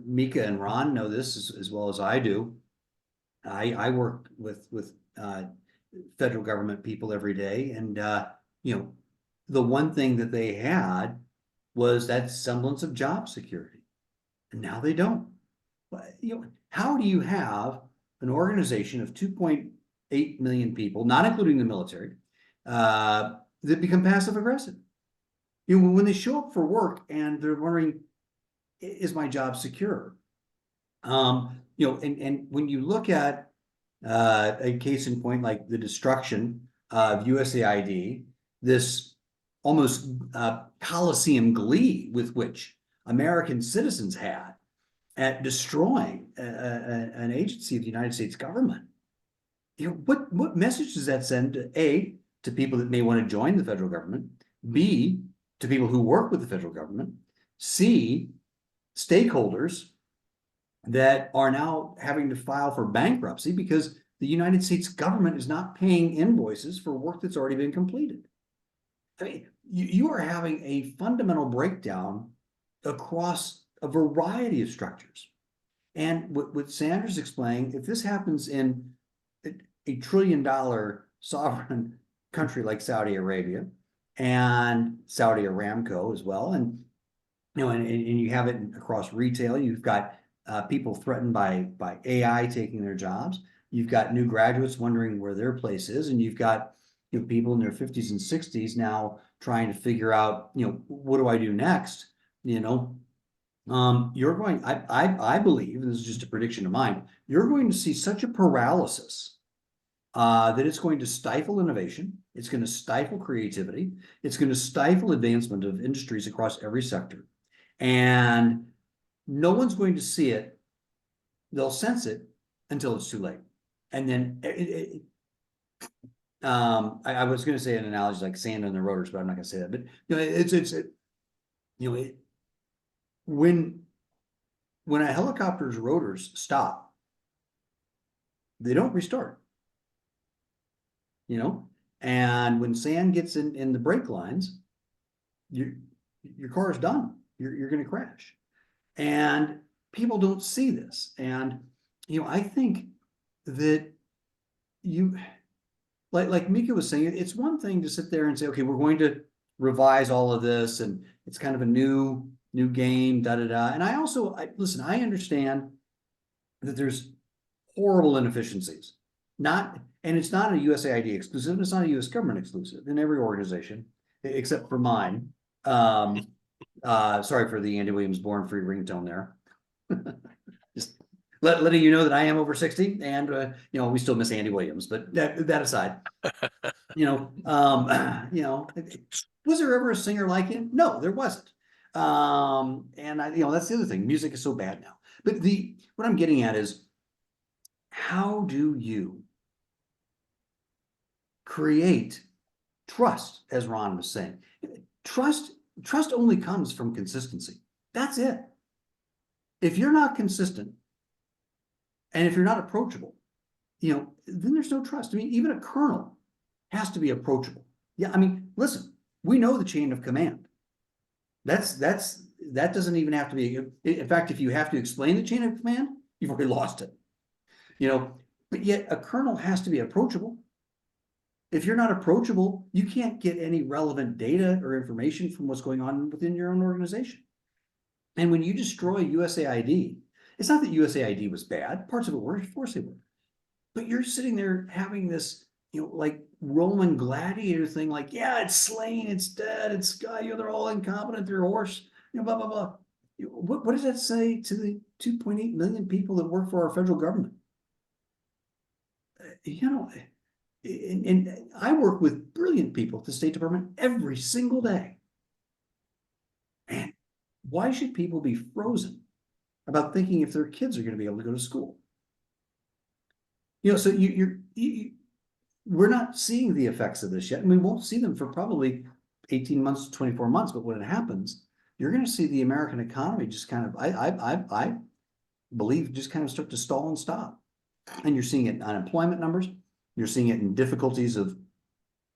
S4: Mika and Ron know this as well as I do. I work with federal government people every day, and you know, the one thing that they had was that semblance of job security, and now they don't. You know, how do you have an organization of 2.8 million people, not including the military, that become passive aggressive? You know, when they show up for work and they're wondering, is my job secure? You know, and when you look at a case in point like the destruction of USAID, this almost Coliseum glee with which American citizens had at destroying an agency of the United States government, you know, what message does that send to people that may want to join the federal government, B, to people who work with the federal government, C, stakeholders that are now having to file for bankruptcy because the United States government is not paying invoices for work that's already been completed? I mean, you are having a fundamental breakdown across a variety of structures. And what Sandra's explaining, if this happens in a $1 trillion sovereign country like Saudi Arabia and Saudi Aramco as well, and you know, and you have it across retail, you've got people threatened by AI taking their jobs. You've got new graduates wondering where their place is, and you've got, you know, people in their 50s and 60s now trying to figure out, you know, what do I do next? You know, you're going, I believe, and this is just a prediction of mine, you're going to see such a paralysis that it's going to stifle innovation, it's going to stifle creativity, it's going to stifle advancement of industries across every sector. And no one's going to see it, they'll sense it until it's too late. And then I was going to say an analogy like sand in the rotors, but I'm not going to say that. But you know, when a helicopter's rotors stop, they don't restart. You know, and when sand gets in the brake lines, your car is done. You're going to crash. And people don't see this. And you know, I think that you, like Mika was saying, it's one thing to sit there and say, okay, we're going to revise all of this, and it's kind of a new game, da da da. And I also, listen, I understand that there's horrible inefficiencies, and it's not a USAID exclusive, and it's not a US government exclusive in every organization except for mine. Sorry for the Andy Williams Born Free ringtone there. Just letting you know that I am over 60 and, we still miss Andy Williams, but that aside, was there ever a singer like him? No, there wasn't. And that's the other thing. Music is so bad now. But what I'm getting at is, how do you create trust, as Ron was saying? Trust only comes from consistency. That's it. If you're not consistent, and if you're not approachable, then there's no trust. I mean, even a colonel has to be approachable. Yeah, I mean, listen, we know the chain of command. That doesn't even have to be. In fact, if you have to explain the chain of command, you've already lost it. But yet a colonel has to be approachable. If you're not approachable, you can't get any relevant data or information from what's going on within your own organization. And when you destroy USAID, it's not that USAID was bad. Parts of it were, of course they were. But you're sitting there having this, like Roman gladiator thing, like, yeah, it's slain, it's dead, it's they're all incompetent, they're hoarse, blah, blah, blah. What does that say to the 2.8 million people that work for our federal government? And I work with brilliant people at the State Department every single day. And why should people be frozen about thinking if their kids are going to be able to go to school? So we're not seeing the effects of this yet, and we won't see them for probably 18 months to 24 months. But when it happens, you're going to see the American economy just kind of, I believe, just kind of start to stall and stop. And you're seeing it in unemployment numbers. You're seeing it in difficulties of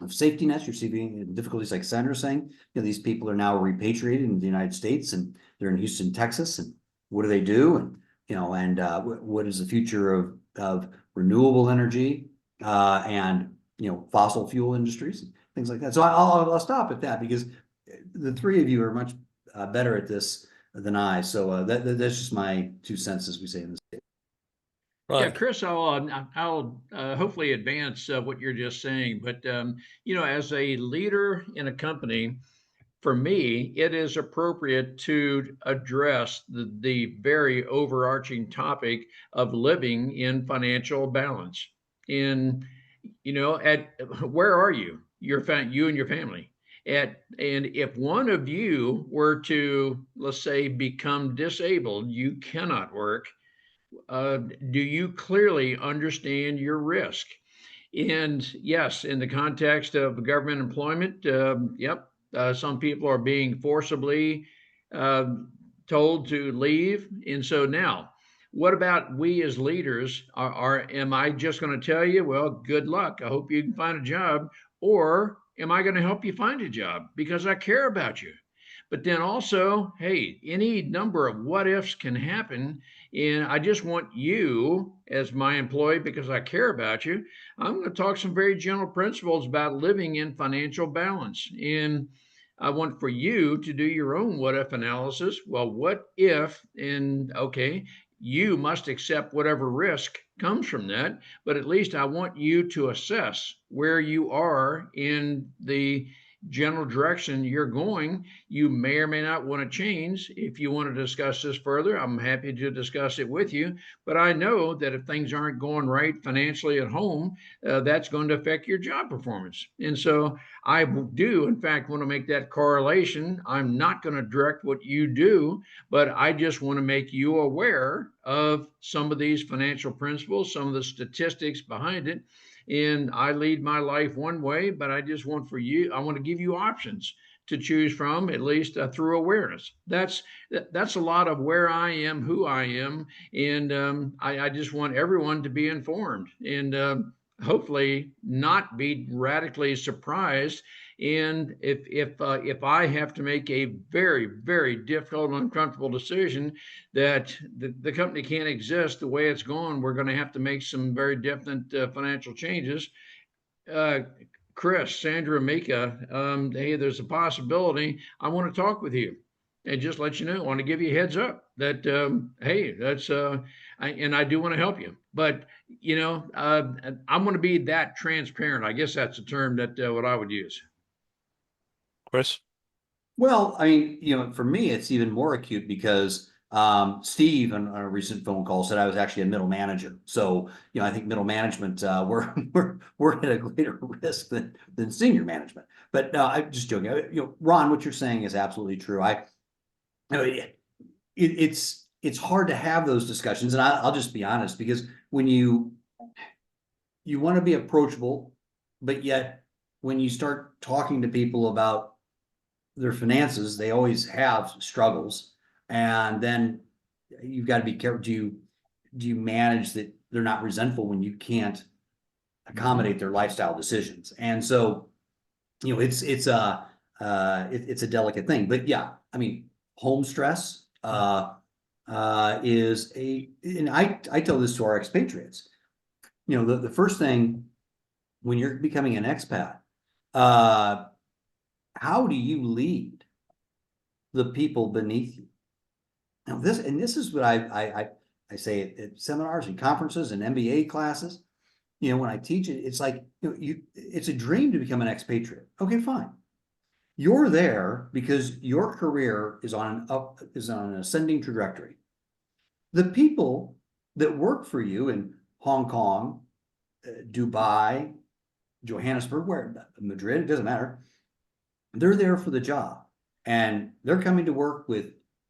S4: safety nets. You're seeing it in difficulties, like Sandra's saying. These people are now repatriated in the United States, and they're in Houston, Texas. And what do they do? And what is the future of renewable energy and fossil fuel industries and things like that? So I'll stop at that, because the three of you are much better at this than I. So that's just my 2 cents, as we say in this case.
S3: Yeah, Chris, I'll hopefully advance what you're just saying. But as a leader in a company, for me, it is appropriate to address the very overarching topic of living in financial balance. And where are you? You and your family. And if one of you were to, let's say, become disabled, you cannot work. Do you clearly understand your risk? And yes, in the context of government employment, yep, some people are being forcibly told to leave. And so now, what about we as leaders? Am I just going to tell you, well, good luck, I hope you can find a job? Or am I going to help you find a job because I care about you? But then also, hey, any number of what ifs can happen. And I just want you, as my employee, because I care about you, I'm going to talk some very general principles about living in financial balance. And I want for you to do your own what if analysis. Well, what if, and okay, you must accept whatever risk comes from that, but at least I want you to assess where you are in the general direction you're going. You may or may not want to change. If you want to discuss this further, I'm happy to discuss it with you. But I know that if things aren't going right financially at home, that's going to affect your job performance. And so I do, in fact, want to make that correlation. I'm not going to direct what you do, but I just want to make you aware of some of these financial principles, some of the statistics behind it. And I lead my life one way, but I just want I want to give you options to choose from, at least through awareness. That's a lot of where I am, who I am, and I just want everyone to be informed and hopefully not be radically surprised. And if I have to make a very, very difficult and uncomfortable decision that the company can't exist the way it's going, we're going to have to make some very definite financial changes. Chris, Sandra, Mika, hey, there's a possibility. I want to talk with you and just let you know. I want to give you a heads up that, hey, that's, and I do want to help you. But, I'm going to be that transparent. I guess that's a term that what I would use.
S1: Chris?
S4: Well, I mean, for me, it's even more acute because Steve on a recent phone call said I was actually a middle manager. So, I think middle management, we're at a greater risk than senior management. But I'm just joking. Ron, what you're saying is absolutely true. It's hard to have those discussions, and I'll just be honest, because when you want to be approachable, but yet when you start talking to people about their finances, they always have struggles. And then you've got to be careful. Do you manage that they're not resentful when you can't accommodate their lifestyle decisions? And so, it's a delicate thing. But yeah, I mean, home stress is and I tell this to our expatriates. The first thing when you're becoming an expat, how do you lead the people beneath you? Now this is what I say at seminars and conferences and MBA classes. When I teach it, it's like, it's a dream to become an expatriate. Okay, fine. You're there because your career is on an ascending trajectory. The people that work for you in Hong Kong, Dubai, Johannesburg, Madrid, it doesn't matter. They're there for the job, and they're coming to work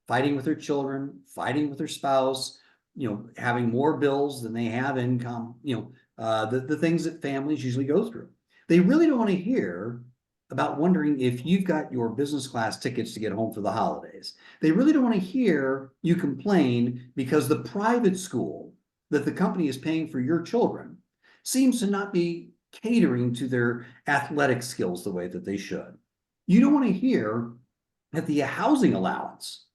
S4: fighting with their children, fighting with their spouse, having more bills than they have income, the things that families usually go through. They really don't want to hear about wondering if you've got your business class tickets to get home for the holidays. They really don't want to hear you complain because the private school that the company is paying for your children seems to not be catering to their athletic skills the way that they should. You don't want to hear that the housing allowance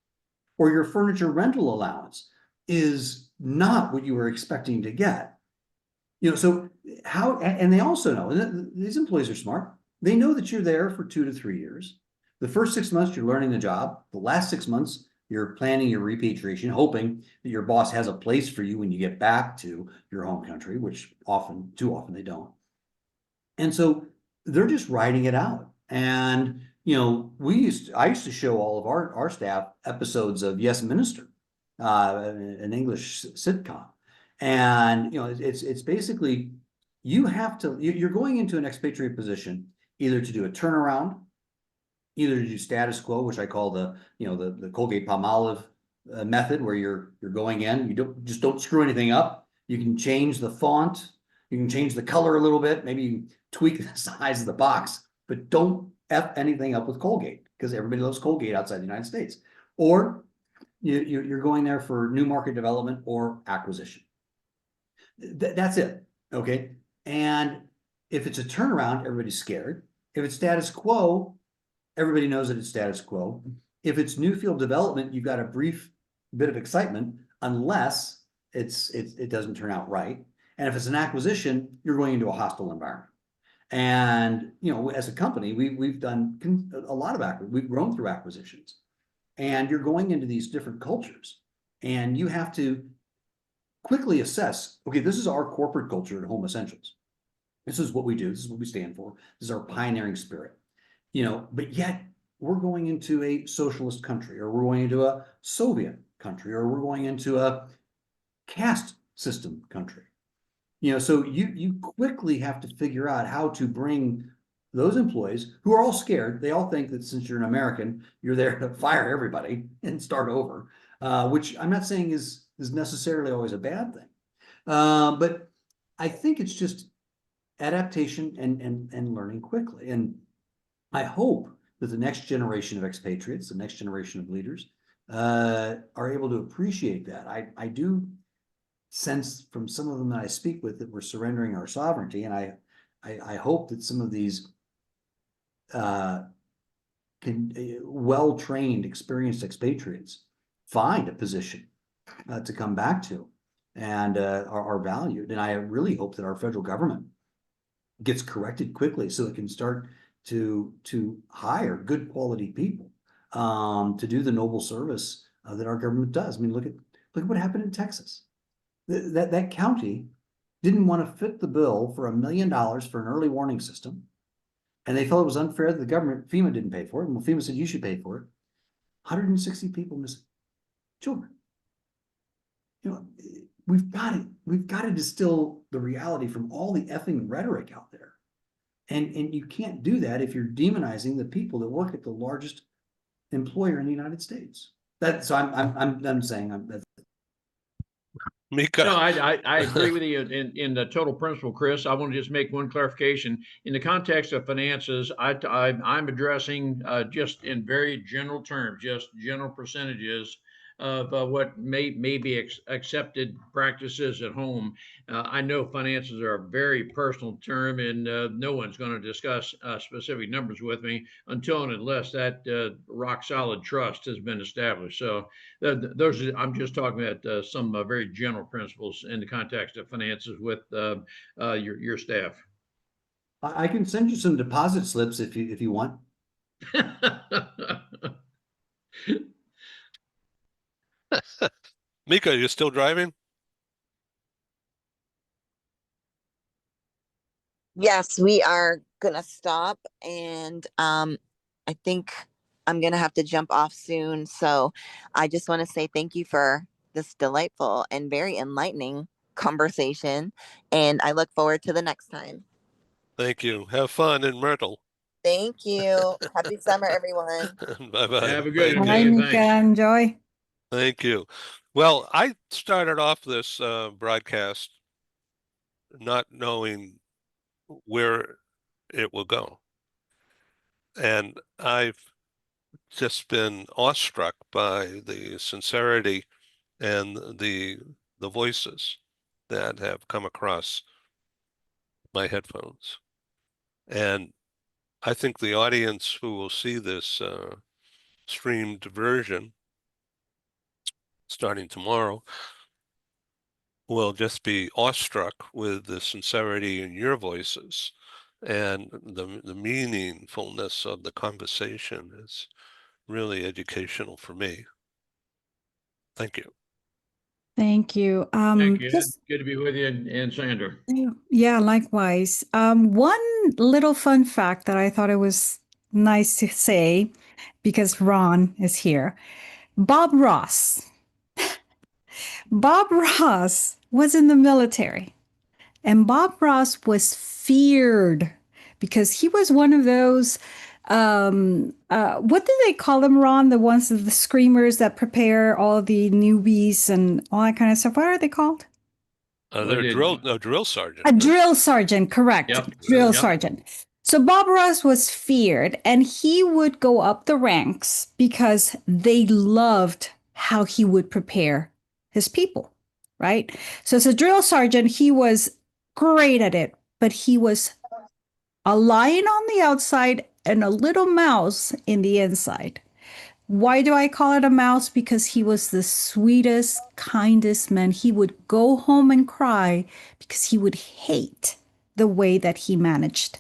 S4: or your furniture rental allowance is not what you were expecting to get. So and they also know, and these employees are smart. They know that you're there for 2 to 3 years. The first 6 months, you're learning the job. The last 6 months, you're planning your repatriation, hoping that your boss has a place for you when you get back to your home country, which too often they don't. And so they're just writing it out. And, I used to show all of our staff episodes of Yes Minister, an English sitcom. And, it's basically, you're going into an expatriate position, either to do a turnaround, either to do status quo, which I call the Colgate-Palmolive method, where you're going in, you don't screw anything up. You can change the font, you can change the color a little bit, maybe tweak the size of the box, but don't F anything up with Colgate, because everybody loves Colgate outside the United States. Or you're going there for new market development or acquisition. That's it. Okay. And if it's a turnaround, everybody's scared. If it's status quo, everybody knows that it's status quo. If it's new field development, you've got a brief bit of excitement, unless it doesn't turn out right. And if it's an acquisition, you're going into a hostile environment. And, as a company, we've done a lot of we've grown through acquisitions, and you're going into these different cultures, and you have to quickly assess, okay, this is our corporate culture at Home Essentials. This is what we do. This is what we stand for. This is our pioneering spirit, but yet we're going into a socialist country, or we're going into a Soviet country, or we're going into a caste system country. So you quickly have to figure out how to bring those employees, who are all scared. They all think that since you're an American, you're there to fire everybody and start over, which I'm not saying is necessarily always a bad thing. But I think it's just adaptation and learning quickly. And I hope that the next generation of expatriates, the next generation of leaders, are able to appreciate that. I do sense from some of them that I speak with that we're surrendering our sovereignty, and I hope that some of these well-trained, experienced expatriates find a position to come back to and are valued. And I really hope that our federal government gets corrected quickly so it can start to hire good quality people to do the noble service that our government does. I mean, look what happened in Texas. That county didn't want to fit the bill for $1 million for an early warning system. And they felt it was unfair that the government, FEMA didn't pay for it. Well, FEMA said you should pay for it. 160 people missing children. You know, we've got to distill the reality from all the effing rhetoric out there. And you can't do that if you're demonizing the people that work at the largest employer in the United States. So I'm saying that's.
S1: Mika.
S3: No, I agree with you in the total principle, Chris. I want to just make one clarification. In the context of finances, I'm addressing just in very general terms, just general percentages of what may be accepted practices at home. I know finances are a very personal term, and no one's going to discuss specific numbers with me until and unless that rock solid trust has been established. So those are, I'm just talking about some very general principles in the context of finances with your staff.
S4: I can send you some deposit slips if you want.
S1: Mika, you still driving?
S2: Yes, we are gonna stop, and I think I'm gonna have to jump off soon. So I just want to say thank you for this delightful and very enlightening conversation, and I look forward to the next time.
S1: Thank you. Have fun in Myrtle.
S2: Thank you. Happy summer, everyone.
S1: Bye-bye.
S3: Have a good
S1: Thank
S5: Bye,
S3: day.
S1: you.
S5: Mika.
S3: Thanks.
S5: Enjoy.
S1: Thank you. Well, I started off this broadcast not knowing where it will go. And I've just been awestruck by the sincerity and the voices that have come across my headphones. And I think the audience who will see this streamed version starting tomorrow will just be awestruck with the sincerity in your voices, and the meaningfulness of the conversation is really educational for me. Thank you.
S5: Thank you.
S3: Thank you.
S5: Just,
S3: Good to be with you and Sandra.
S5: yeah, likewise. One little fun fact that I thought it was nice to say, because Ron is here. Bob Ross. Bob Ross was in the military, and Bob Ross was feared because he was one of those what do they call them, Ron? The ones, the screamers that prepare all the newbies and all that kind of stuff. What are they called?
S1: They're drill sergeant.
S5: A drill sergeant, correct.
S3: Yep.
S5: Drill
S3: Yep.
S5: sergeant. So Bob Ross was feared, and he would go up the ranks because they loved how he would prepare his people, right? So as a drill sergeant, he was great at it, but he was a lion on the outside and a little mouse in the inside. Why do I call it a mouse? Because he was the sweetest, kindest man. He would go home and cry because he would hate the way that he managed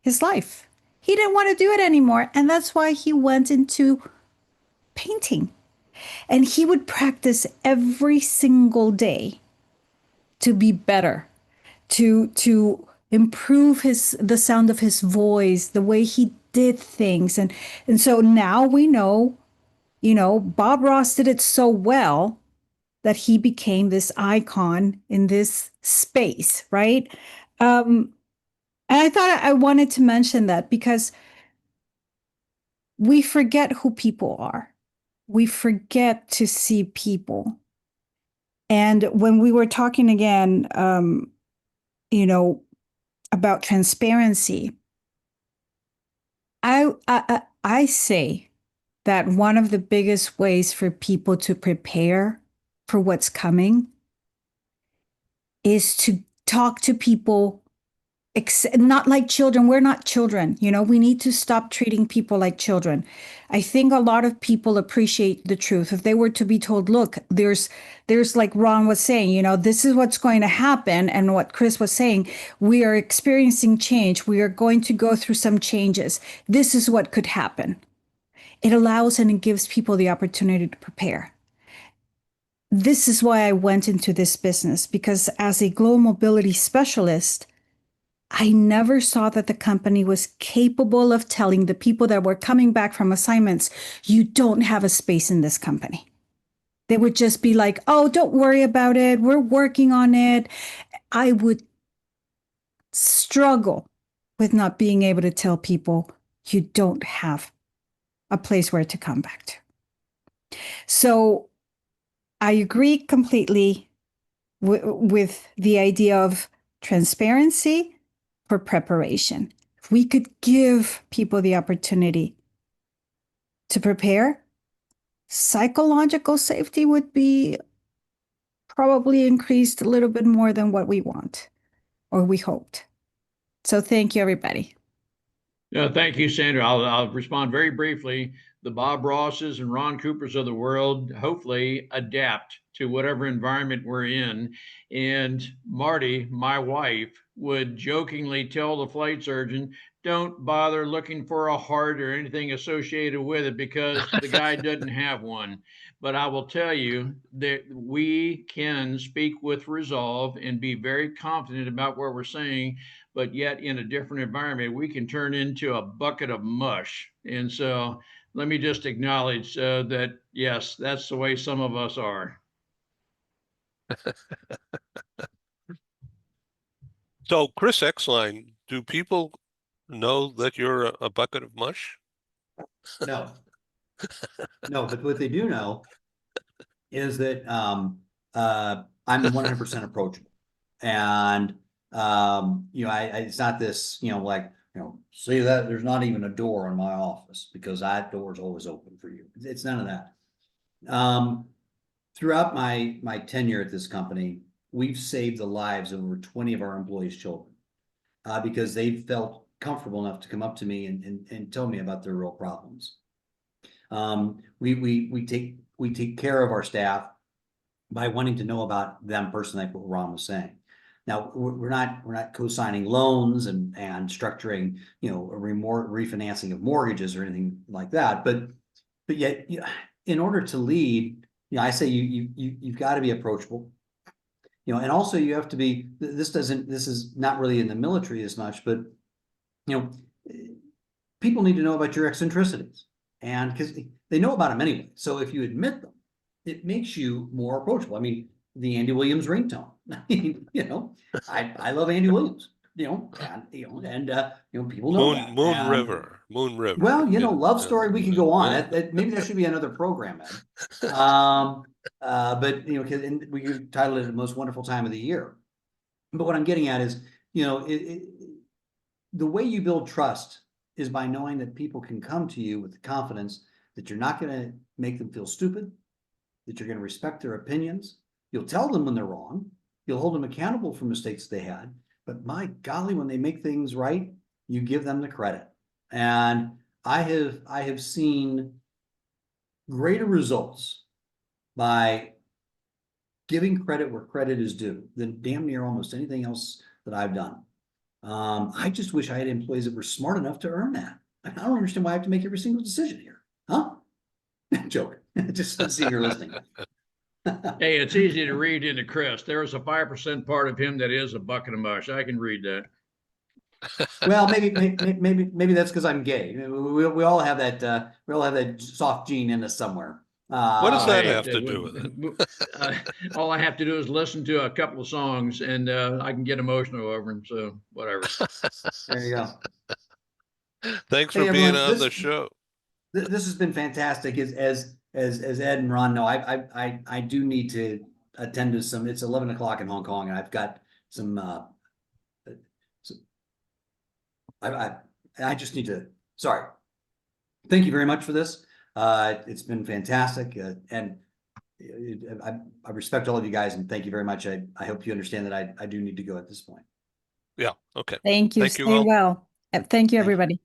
S5: his life. He didn't want to do it anymore. And that's why he went into painting. And he would practice every single day to be better, to improve the sound of his voice, the way he did things. And so now we know, Bob Ross did it so well that he became this icon in this space, right? And I thought I wanted to mention that because we forget who people are. We forget to see people. And when we were talking again, about transparency, I say that one of the biggest ways for people to prepare for what's coming is to talk to people, not like children. We're not children. We need to stop treating people like children. I think a lot of people appreciate the truth. If they were to be told, look, there's like Ron was saying, this is what's going to happen. And what Chris was saying, we are experiencing change. We are going to go through some changes. This is what could happen. It allows and it gives people the opportunity to prepare. This is why I went into this business, because as a global mobility specialist, I never saw that the company was capable of telling the people that were coming back from assignments, you don't have a space in this company. They would just be like, oh, don't worry about it. We're working on it. I would struggle with not being able to tell people you don't have a place where to come back to. So I agree completely with the idea of transparency for preparation. If we could give people the opportunity to prepare, psychological safety would be probably increased a little bit more than what we want or we hoped. So thank you, everybody.
S3: Thank you, Sandra. I'll respond very briefly. The Bob Rosses and Ron Coopers of the world hopefully adapt to whatever environment we're in. And Marty, my wife, would jokingly tell the flight surgeon, don't bother looking for a heart or anything associated with it because the guy doesn't have one. But I will tell you that we can speak with resolve and be very confident about what we're saying, but yet in a different environment, we can turn into a bucket of mush. And so let me just acknowledge that, yes, that's the way some of us are.
S1: So, Chris Exline, do people know that you're a bucket of mush?
S4: No. No, but what they do know is that I'm 100% approachable. And it's not this, like, see that there's not even a door in my office because that door is always open for you. It's none of that. Throughout my tenure at this company, we've saved the lives of over 20 of our employees' children because they felt comfortable enough to come up to me and tell me about their real problems. We take care of our staff by wanting to know about them personally, like what Ron was saying. Now we're not co-signing loans and structuring, a refinancing of mortgages or anything like that. But yet, in order to lead, I say you've got to be approachable, and also you have to be. This is not really in the military as much, but people need to know about your eccentricities, and because they know about them anyway. So if you admit them, it makes you more approachable. I mean, the Andy Williams ringtone. I love Andy Williams. People know that.
S1: Moon River.
S4: Well, love story. We could go on. Maybe that should be another program, Ed. But we could title it "The Most Wonderful Time of the Year." But what I'm getting at is, the way you build trust is by knowing that people can come to you with the confidence that you're not going to make them feel stupid, that you're going to respect their opinions. You'll tell them when they're wrong. You'll hold them accountable for mistakes they had. But my golly, when they make things right, you give them the credit. And I have seen greater results by giving credit where credit is due than damn near almost anything else that I've done. I just wish I had employees that were smart enough to earn that. I don't understand why I have to make every single decision here. Huh? Joke. Just see if you're listening.
S3: Hey, it's easy to read into Chris. There is a 5% part of him that is a bucket of mush. I can read that.
S4: Well, maybe that's because I'm gay. We all have that. We all have that soft gene in us somewhere.
S1: What does that have to do with
S3: it? All I have to do is listen to a couple of songs, and I can get emotional over them. So whatever.
S4: There you go.
S1: Thanks for being on the show.
S4: This has been fantastic. As Ed and Ron know, I do need to attend to some. It's 11 o'clock in Hong Kong, and I've got some. I just need to. Sorry. Thank you very much for this. It's been fantastic, and I respect all of you guys, and thank you very much. I hope you understand that I do need to go at this point.
S1: Yeah. Okay.
S5: Thank you.
S1: Thank you
S5: Stay
S1: all.
S5: well. Thank you, everybody.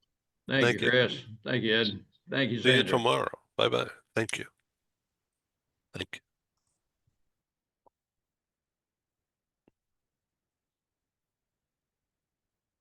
S3: Thank you, Chris. Thank you, Ed. Thank you,
S1: See you
S3: Sandra.
S1: tomorrow. Bye-bye. Thank you.